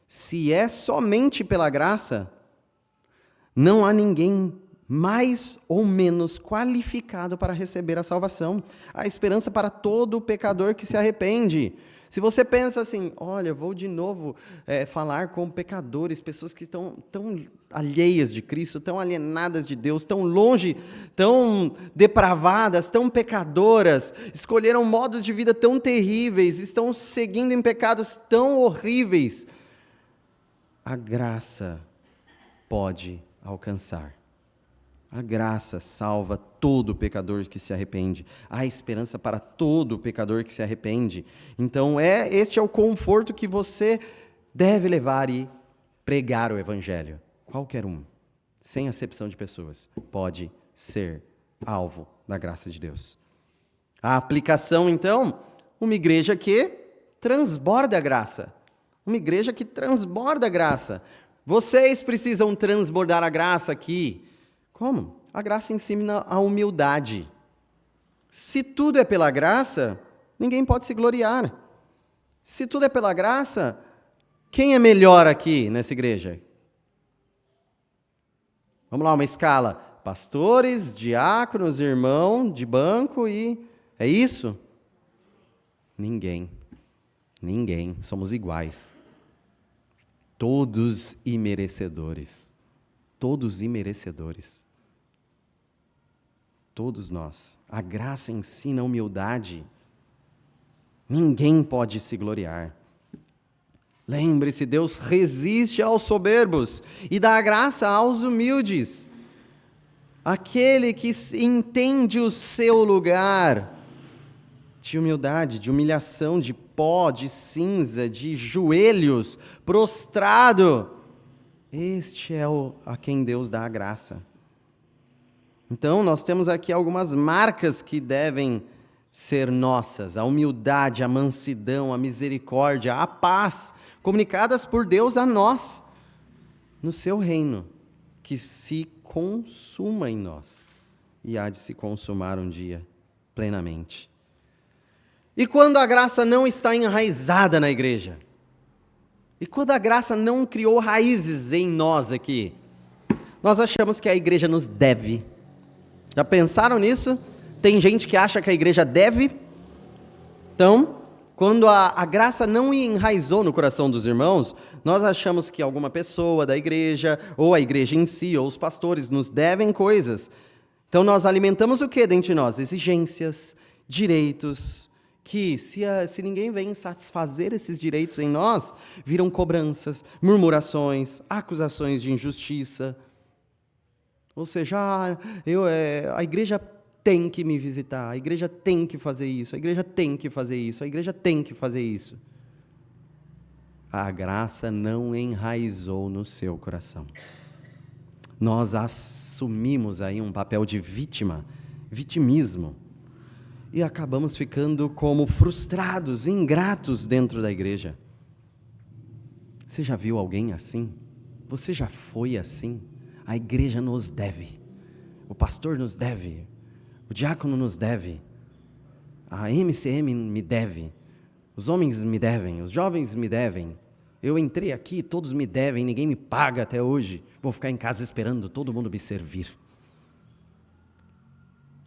Se é somente pela graça, não há ninguém mais ou menos qualificado para receber a salvação. Há esperança para todo pecador que se arrepende. Se você pensa assim, olha, vou de novo falar com pecadores, pessoas que estão tão alheias de Cristo, tão alienadas de Deus, tão longe, tão depravadas, tão pecadoras, escolheram modos de vida tão terríveis, estão seguindo em pecados tão horríveis. A graça pode alcançar. A graça salva todo pecador que se arrepende. Há esperança para todo pecador que se arrepende. Então, este é o conforto que você deve levar e pregar o Evangelho. Qualquer um, sem acepção de pessoas, pode ser alvo da graça de Deus. A aplicação, então, uma igreja que transborda a graça. Uma igreja que transborda a graça. Vocês precisam transbordar a graça aqui. Como? A graça ensina a humildade. Se tudo é pela graça, ninguém pode se gloriar. Se tudo é pela graça, quem é melhor aqui nessa igreja? Vamos lá, uma escala. Pastores, diáconos, irmão de banco e... É isso? Ninguém. Ninguém. Somos iguais. Todos imerecedores. Todos imerecedores. Todos nós. A graça ensina a humildade. Ninguém pode se gloriar. Lembre-se, Deus resiste aos soberbos e dá graça aos humildes. Aquele que entende o seu lugar de humildade, de humilhação, de pó, de cinza, de joelhos, prostrado. Este é a quem Deus dá a graça. Então, nós temos aqui algumas marcas que devem ser nossas: a humildade, a mansidão, a misericórdia, a paz, comunicadas por Deus a nós, no seu reino, que se consuma em nós, e há de se consumar um dia, plenamente. E quando a graça não está enraizada na igreja? E quando a graça não criou raízes em nós aqui? Nós achamos que a igreja nos deve. Já pensaram nisso? Tem gente que acha que a igreja deve. Então, quando a graça não enraizou no coração dos irmãos, nós achamos que alguma pessoa da igreja, ou a igreja em si, ou os pastores, nos devem coisas. Então, nós alimentamos o que dentro de nós? Exigências, direitos, que se ninguém vem satisfazer esses direitos em nós, viram cobranças, murmurações, acusações de injustiça. Ou seja, a igreja tem que me visitar, a igreja tem que fazer isso, a igreja tem que fazer isso, a igreja tem que fazer isso. A graça não enraizou no seu coração. Nós assumimos aí um papel de vitimismo, e acabamos ficando como frustrados, ingratos dentro da igreja. Você já viu alguém assim? Você já foi assim? A igreja nos deve, o pastor nos deve, o diácono nos deve, a MCM me deve, os homens me devem, os jovens me devem. Eu entrei aqui, todos me devem, ninguém me paga até hoje. Vou ficar em casa esperando todo mundo me servir.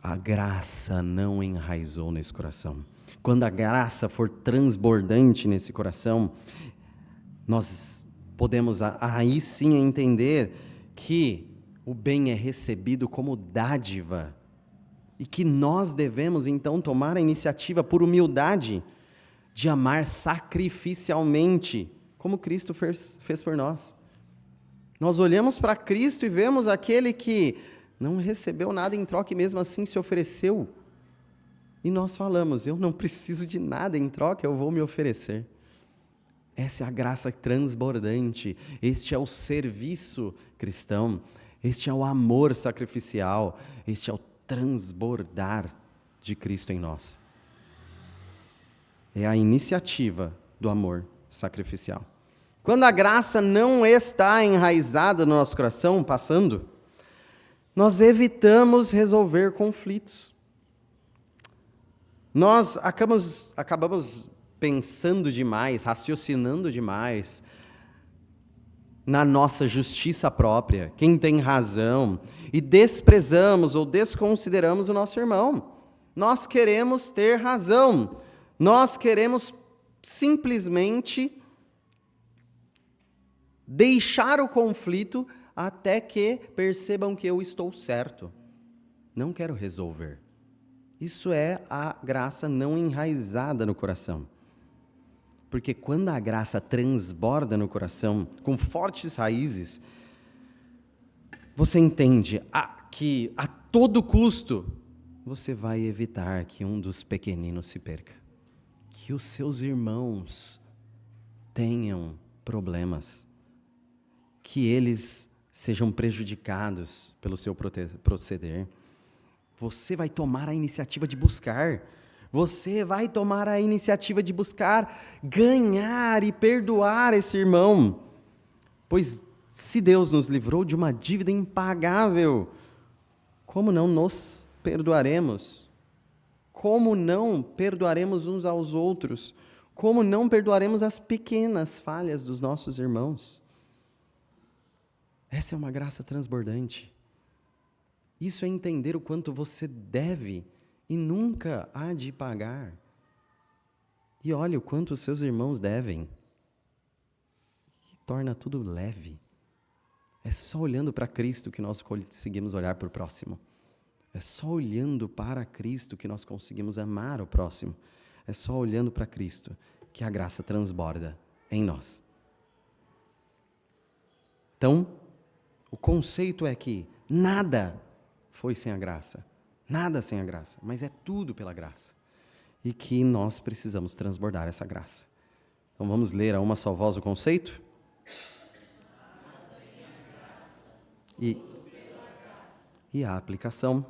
A graça não enraizou nesse coração. Quando a graça for transbordante nesse coração, nós podemos aí sim entender que o bem é recebido como dádiva e que nós devemos então tomar a iniciativa por humildade de amar sacrificialmente, como Cristo fez por nós. Nós olhamos para Cristo e vemos aquele que não recebeu nada em troca e mesmo assim se ofereceu. E nós falamos, eu não preciso de nada em troca, eu vou me oferecer. Essa é a graça transbordante, este é o serviço cristão, este é o amor sacrificial, este é o transbordar de Cristo em nós. É a iniciativa do amor sacrificial. Quando a graça não está enraizada no nosso coração, passando, nós evitamos resolver conflitos. Nós acabamos pensando demais, raciocinando demais na nossa justiça própria, quem tem razão, e desprezamos ou desconsideramos o nosso irmão. Nós queremos ter razão, nós queremos simplesmente deixar o conflito até que percebam que eu estou certo. Não quero resolver. Isso é a graça não enraizada no coração. Porque quando a graça transborda no coração, com fortes raízes, você entende que a todo custo você vai evitar que um dos pequeninos se perca. Que os seus irmãos tenham problemas. Que eles sejam prejudicados pelo seu proceder. Você vai tomar a iniciativa de buscar. Você vai tomar a iniciativa de buscar ganhar e perdoar esse irmão. Pois se Deus nos livrou de uma dívida impagável, como não nos perdoaremos? Como não perdoaremos uns aos outros? Como não perdoaremos as pequenas falhas dos nossos irmãos? Essa é uma graça transbordante. Isso é entender o quanto você deve e nunca há de pagar. E olha o quanto os seus irmãos devem. E torna tudo leve. É só olhando para Cristo que nós conseguimos olhar para o próximo. É só olhando para Cristo que nós conseguimos amar o próximo. É só olhando para Cristo que a graça transborda em nós. Então, o conceito é que nada foi sem a graça. Nada sem a graça, mas é tudo pela graça. E que nós precisamos transbordar essa graça. Então vamos ler a uma só voz o conceito? E a aplicação.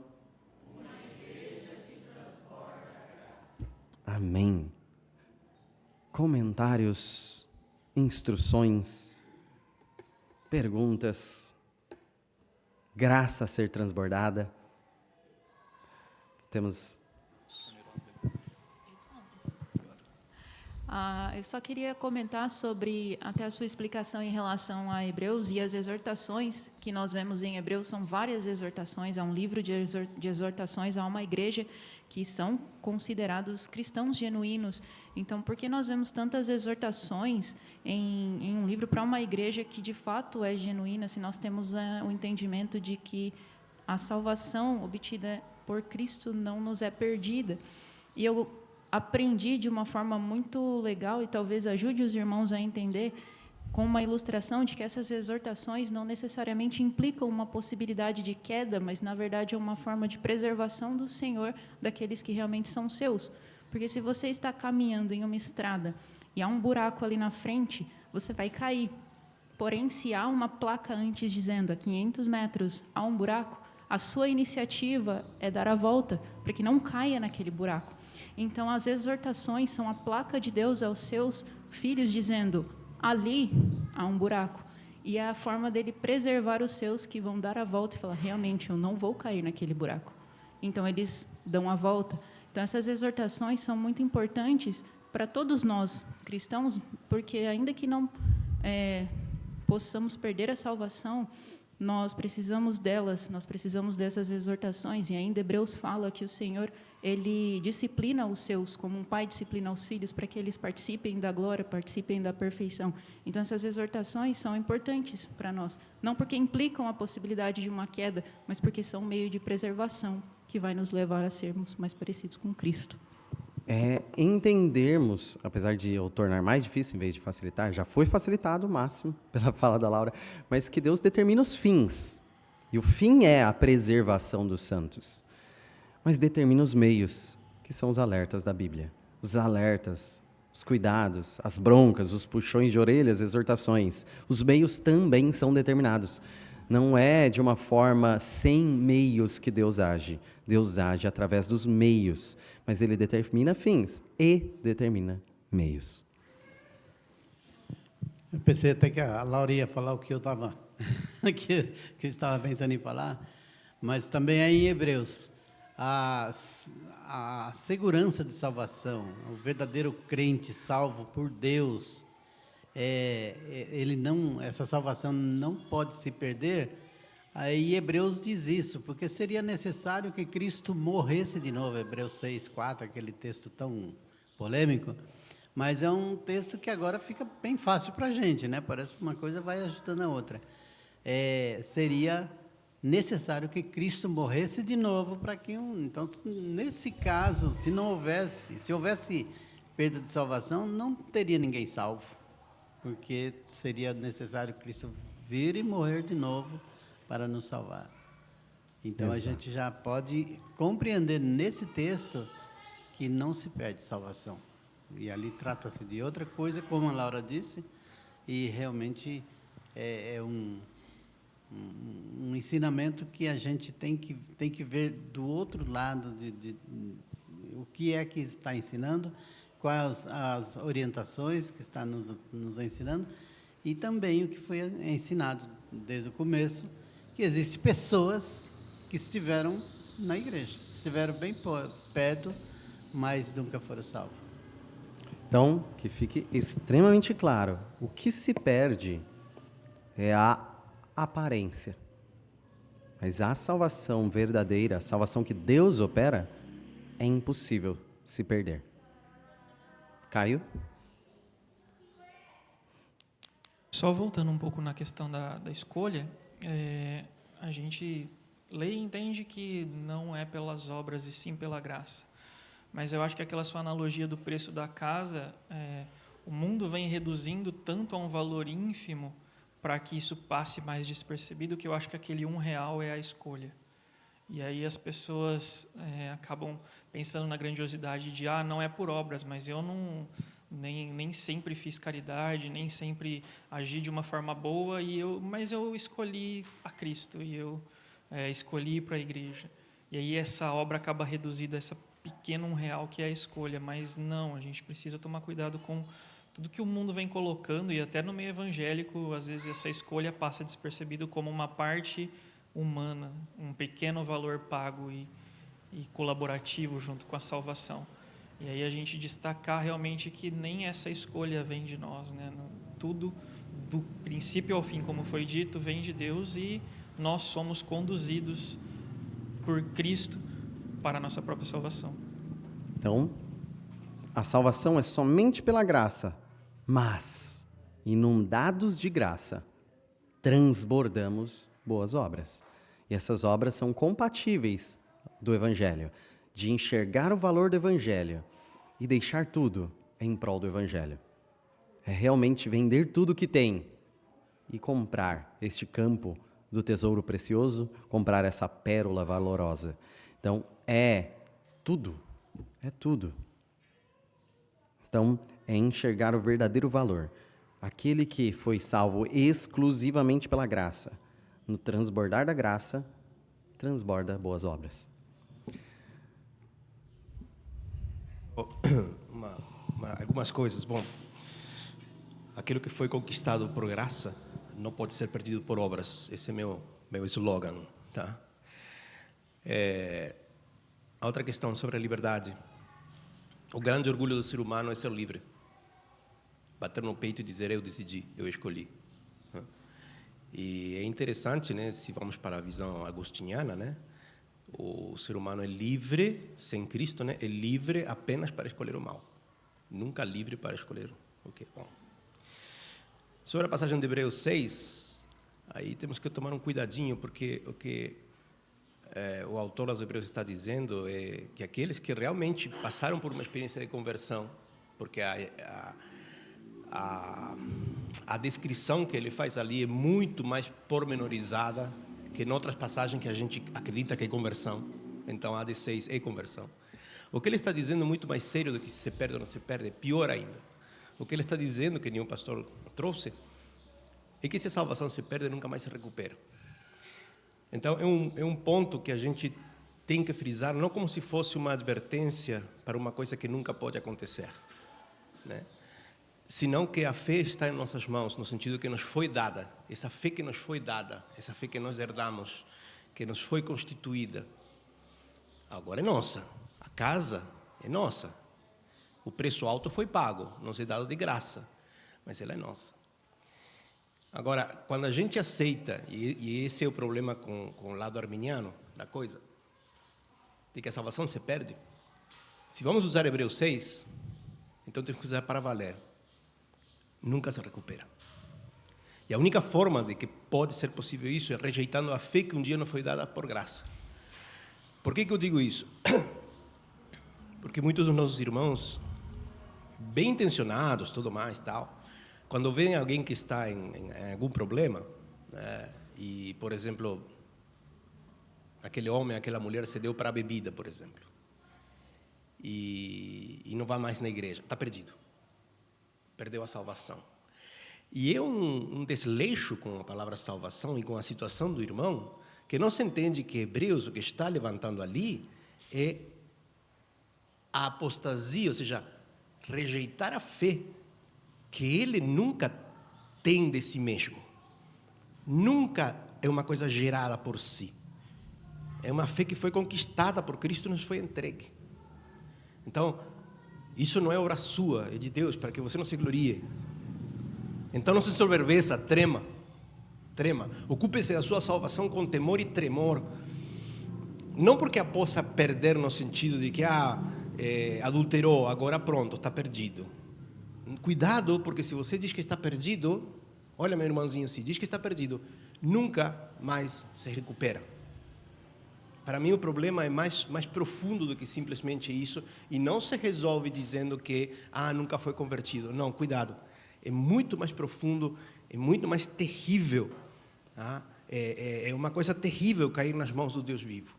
Amém. Comentários, instruções, perguntas, graça a ser transbordada. Temos. Eu só queria comentar sobre até a sua explicação em relação a Hebreus e as exortações que nós vemos em Hebreus. São várias exortações, é um livro de exortações a uma igreja que são considerados cristãos genuínos. Então, por que nós vemos tantas exortações em um livro para uma igreja que de fato é genuína, se nós temos o entendimento de que a salvação obtida por Cristo não nos é perdida? E eu aprendi de uma forma muito legal, e talvez ajude os irmãos a entender, com uma ilustração de que essas exortações não necessariamente implicam uma possibilidade de queda, mas, na verdade, é uma forma de preservação do Senhor daqueles que realmente são seus. Porque se você está caminhando em uma estrada e há um buraco ali na frente, você vai cair. Porém, se há uma placa antes dizendo a 500 metros há um buraco, a sua iniciativa é dar a volta, para que não caia naquele buraco. Então, as exortações são a placa de Deus aos seus filhos, dizendo, ali há um buraco. E é a forma dele preservar os seus que vão dar a volta e falar, realmente, eu não vou cair naquele buraco. Então, eles dão a volta. Então, essas exortações são muito importantes para todos nós, cristãos, porque ainda que não possamos perder a salvação, nós precisamos delas, nós precisamos dessas exortações. E ainda Hebreus fala que o Senhor, Ele disciplina os seus, como um pai disciplina os filhos, para que eles participem da glória, participem da perfeição. Então, essas exortações são importantes para nós. Não porque implicam a possibilidade de uma queda, mas porque são um meio de preservação que vai nos levar a sermos mais parecidos com Cristo. Entendermos, apesar de eu tornar mais difícil em vez de facilitar, já foi facilitado o máximo pela fala da Laura, mas que Deus determina os fins. E o fim é a preservação dos santos. Mas determina os meios, que são os alertas da Bíblia. Os alertas, os cuidados, as broncas, os puxões de orelhas, exortações. Os meios também são determinados. Não é de uma forma sem meios que Deus age. Deus age através dos meios, mas Ele determina fins e determina meios. Eu pensei até que a Laura ia falar o que eu estava que eu estava pensando em falar, mas também é em Hebreus. A segurança de salvação, o verdadeiro crente salvo por Deus, essa salvação não pode se perder. Aí Hebreus diz isso, porque seria necessário que Cristo morresse de novo, Hebreus 6:4, aquele texto tão polêmico, mas é um texto que agora fica bem fácil para a gente, né? Parece que uma coisa vai ajudando a outra. Seria necessário que Cristo morresse de novo para que então, nesse caso, se houvesse perda de salvação, não teria ninguém salvo, porque seria necessário Cristo vir e morrer de novo para nos salvar. Então, a gente já pode compreender nesse texto que não se perde salvação. E ali trata-se de outra coisa, como a Laura disse, e realmente é um ensinamento que a gente tem que ver do outro lado, o que é que está ensinando, quais as orientações que está nos ensinando, e também o que foi ensinado desde o começo, que existem pessoas que estiveram na igreja, estiveram bem perto, mas nunca foram salvos. Então, que fique extremamente claro, o que se perde é a aparência. Mas a salvação verdadeira, a salvação que Deus opera, é impossível se perder. Caio? Só voltando um pouco na questão da escolha, a gente lê e entende que não é pelas obras e sim pela graça. Mas eu acho que aquela sua analogia do preço da casa, o mundo vem reduzindo tanto a um valor ínfimo para que isso passe mais despercebido, que eu acho que aquele R$1 é a escolha. E aí as pessoas acabam pensando na grandiosidade de, não é por obras, mas eu nem sempre fiz caridade, nem sempre agi de uma forma boa, mas eu escolhi a Cristo, e eu escolhi ir para a igreja. E aí essa obra acaba reduzida a essa pequeno R$1 que é a escolha, mas não, a gente precisa tomar cuidado com tudo que o mundo vem colocando, e até no meio evangélico, às vezes essa escolha passa despercebido como uma parte humana, um pequeno valor pago e colaborativo junto com a salvação. E aí a gente destacar realmente que nem essa escolha vem de nós, né? Tudo, do princípio ao fim, como foi dito, vem de Deus, e nós somos conduzidos por Cristo para a nossa própria salvação. Então, a salvação é somente pela graça, mas, inundados de graça, transbordamos boas obras. E essas obras são compatíveis do Evangelho, de enxergar o valor do Evangelho e deixar tudo em prol do Evangelho. É realmente vender tudo que tem e comprar este campo do tesouro precioso, comprar essa pérola valorosa. Então, é tudo. Então, é enxergar o verdadeiro valor. Aquele que foi salvo exclusivamente pela graça, no transbordar da graça, transborda boas obras. Algumas coisas. Bom, aquilo que foi conquistado por graça não pode ser perdido por obras. Esse é meu slogan, tá? A outra questão sobre a liberdade. O grande orgulho do ser humano é ser livre. Bater no peito e dizer, eu decidi, eu escolhi. E é interessante, né, se vamos para a visão agostiniana, né? O ser humano é livre, sem Cristo, né? É livre apenas para escolher o mal. Nunca livre para escolher o que é bom. Sobre a passagem de Hebreus 6, aí temos que tomar um cuidadinho, porque o que o autor aos Hebreus está dizendo é que aqueles que realmente passaram por uma experiência de conversão, porque a descrição que ele faz ali é muito mais pormenorizada que em outras passagens que a gente acredita que é conversão. Então, a AD6 é conversão. O que ele está dizendo é muito mais sério do que se perde ou não se perde, é pior ainda. O que ele está dizendo, que nenhum pastor trouxe, é que se a salvação se perde, nunca mais se recupera. Então, é um ponto que a gente tem que frisar, não como se fosse uma advertência para uma coisa que nunca pode acontecer, né? senão que a fé está em nossas mãos, no sentido que nos foi dada. Essa fé que nos foi dada, essa fé que nós herdamos, que nos foi constituída, agora é nossa. A casa é nossa. O preço alto foi pago, nos é dado de graça, mas ela é nossa. Agora, quando a gente aceita, e esse é o problema com o lado arminiano da coisa, de que a salvação se perde, se vamos usar Hebreus 6, então temos que usar para valer. Nunca se recupera. E a única forma de que pode ser possível isso é rejeitando a fé que um dia nos foi dada por graça. Por que eu digo isso? Porque muitos dos nossos irmãos, bem intencionados, tudo mais, tal, quando vem alguém que está em algum problema, né, e, por exemplo, aquele homem, aquela mulher se deu para a bebida, por exemplo, e não vai mais na igreja, está perdido. Perdeu a salvação. E é um desleixo com a palavra salvação e com a situação do irmão, que não se entende que Hebreus, o que está levantando ali, é a apostasia, ou seja, rejeitar a fé que ele nunca tem de si mesmo. Nunca é uma coisa gerada por si. É uma fé que foi conquistada por Cristo e nos foi entregue. Então, isso não é obra sua, é de Deus, para que você não se glorie. Então não se soberbeça, trema. Ocupe-se da sua salvação com temor e tremor. Não porque a possa perder no sentido de que adulterou, agora pronto, está perdido. Cuidado, porque se você diz que está perdido, olha meu irmãozinho, se diz que está perdido, nunca mais se recupera. Para mim o problema é mais profundo do que simplesmente isso, e não se resolve dizendo que nunca foi convertido. Não, cuidado. É muito mais profundo, é muito mais terrível. Tá? É uma coisa terrível cair nas mãos do Deus vivo.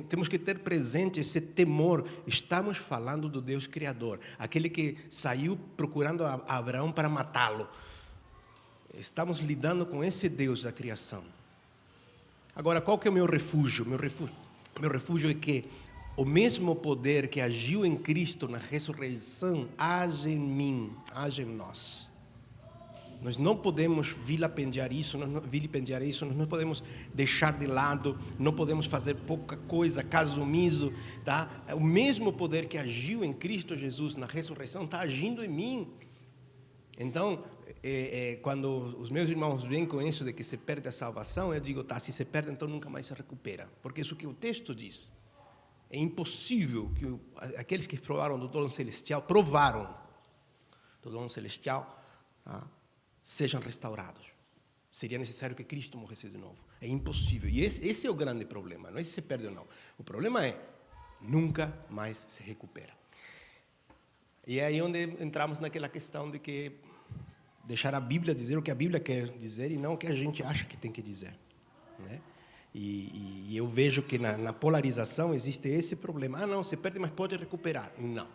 Temos que ter presente esse temor. Estamos falando do Deus Criador, aquele que saiu procurando a Abraão para matá-lo. Estamos lidando com esse Deus da criação. Agora, qual que é o meu refúgio? Meu refúgio é que o mesmo poder que agiu em Cristo na ressurreição age em mim, age em nós. Nós não podemos vilipendiar isso, nós não podemos deixar de lado, não podemos fazer pouca coisa, caso omisso. Tá? O mesmo poder que agiu em Cristo Jesus na ressurreição está agindo em mim. Então, quando os meus irmãos vêm com isso de que se perde a salvação, eu digo, se se perde, então nunca mais se recupera. Porque isso que o texto diz. É impossível que aqueles que provaram do dom celestial, sejam restaurados. Seria necessário que Cristo morresse de novo. É impossível. E esse é o grande problema. Não é se se perde ou não. O problema é, nunca mais se recupera. E é aí onde entramos naquela questão de que deixar a Bíblia dizer o que a Bíblia quer dizer e não o que a gente acha que tem que dizer. Né? E eu vejo que na polarização existe esse problema. Não, se perde, mas pode recuperar. Não.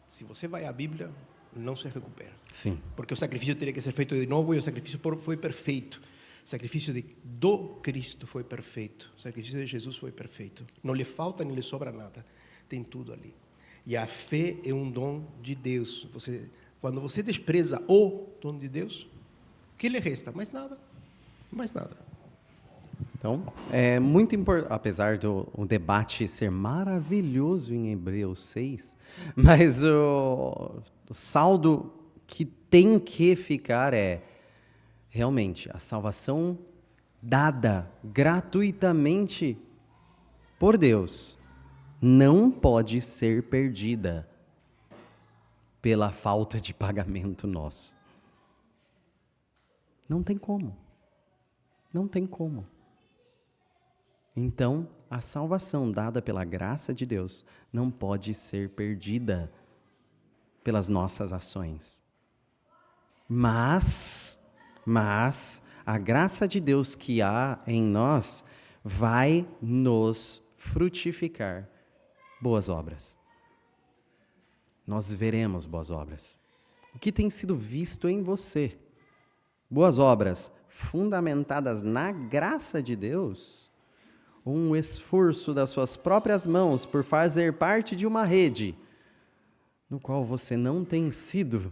Se você vai à Bíblia, não se recupera. Sim. Porque o sacrifício teria que ser feito de novo e o sacrifício foi perfeito. O sacrifício do Cristo foi perfeito. O sacrifício de Jesus foi perfeito. Não lhe falta nem lhe sobra nada. Tem tudo ali. E a fé é um dom de Deus. Quando você despreza o dom de Deus, o que lhe resta? Mais nada. Mais nada. Então, é muito importante, apesar do debate ser maravilhoso em Hebreus 6, mas o saldo que tem que ficar é, realmente, a salvação dada gratuitamente por Deus não pode ser perdida pela falta de pagamento nosso. Não tem como. Não tem como. Então, a salvação dada pela graça de Deus não pode ser perdida pelas nossas ações. Mas a graça de Deus que há em nós vai nos frutificar boas obras. Nós veremos boas obras. O que tem sido visto em você? Boas obras fundamentadas na graça de Deus, um esforço das suas próprias mãos por fazer parte de uma rede no qual você não tem sido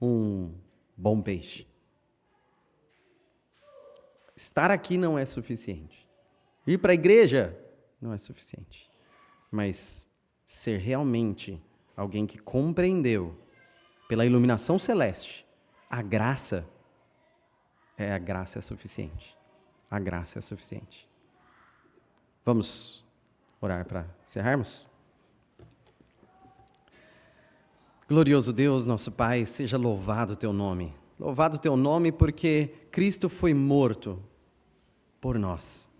um bom peixe. Estar aqui não é suficiente. Ir para a igreja não é suficiente. Mas ser realmente alguém que compreendeu, pela iluminação celeste, a graça é suficiente. A graça é suficiente. Vamos orar para encerrarmos? Glorioso Deus, nosso Pai, seja louvado o teu nome. Louvado o teu nome porque Cristo foi morto por nós.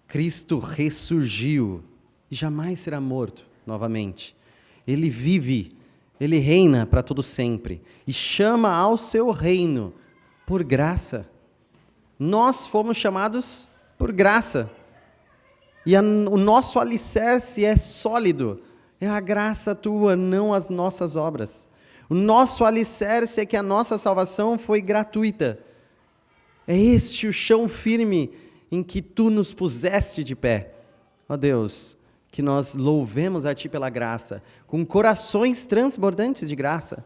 Cristo ressurgiu e jamais será morto novamente. Ele vive, ele reina para todo sempre e chama ao seu reino por graça. Nós fomos chamados por graça. E o nosso alicerce é sólido. É a graça tua, não as nossas obras. O nosso alicerce é que a nossa salvação foi gratuita. É este o chão firme em que tu nos puseste de pé. Ó Deus, que nós louvemos a ti pela graça, com corações transbordantes de graça.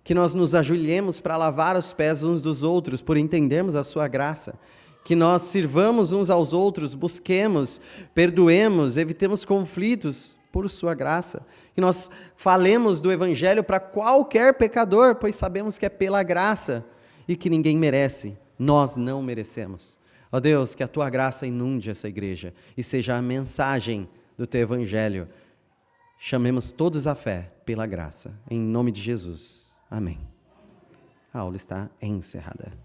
Que nós nos ajoelhemos para lavar os pés uns dos outros, por entendermos a sua graça. Que nós sirvamos uns aos outros, busquemos, perdoemos, evitemos conflitos por sua graça. Que nós falemos do evangelho para qualquer pecador, pois sabemos que é pela graça e que ninguém merece, nós não merecemos. Ó Deus, que a tua graça inunde essa igreja e seja a mensagem do teu evangelho. Chamemos todos à fé pela graça, em nome de Jesus. Amém. A aula está encerrada.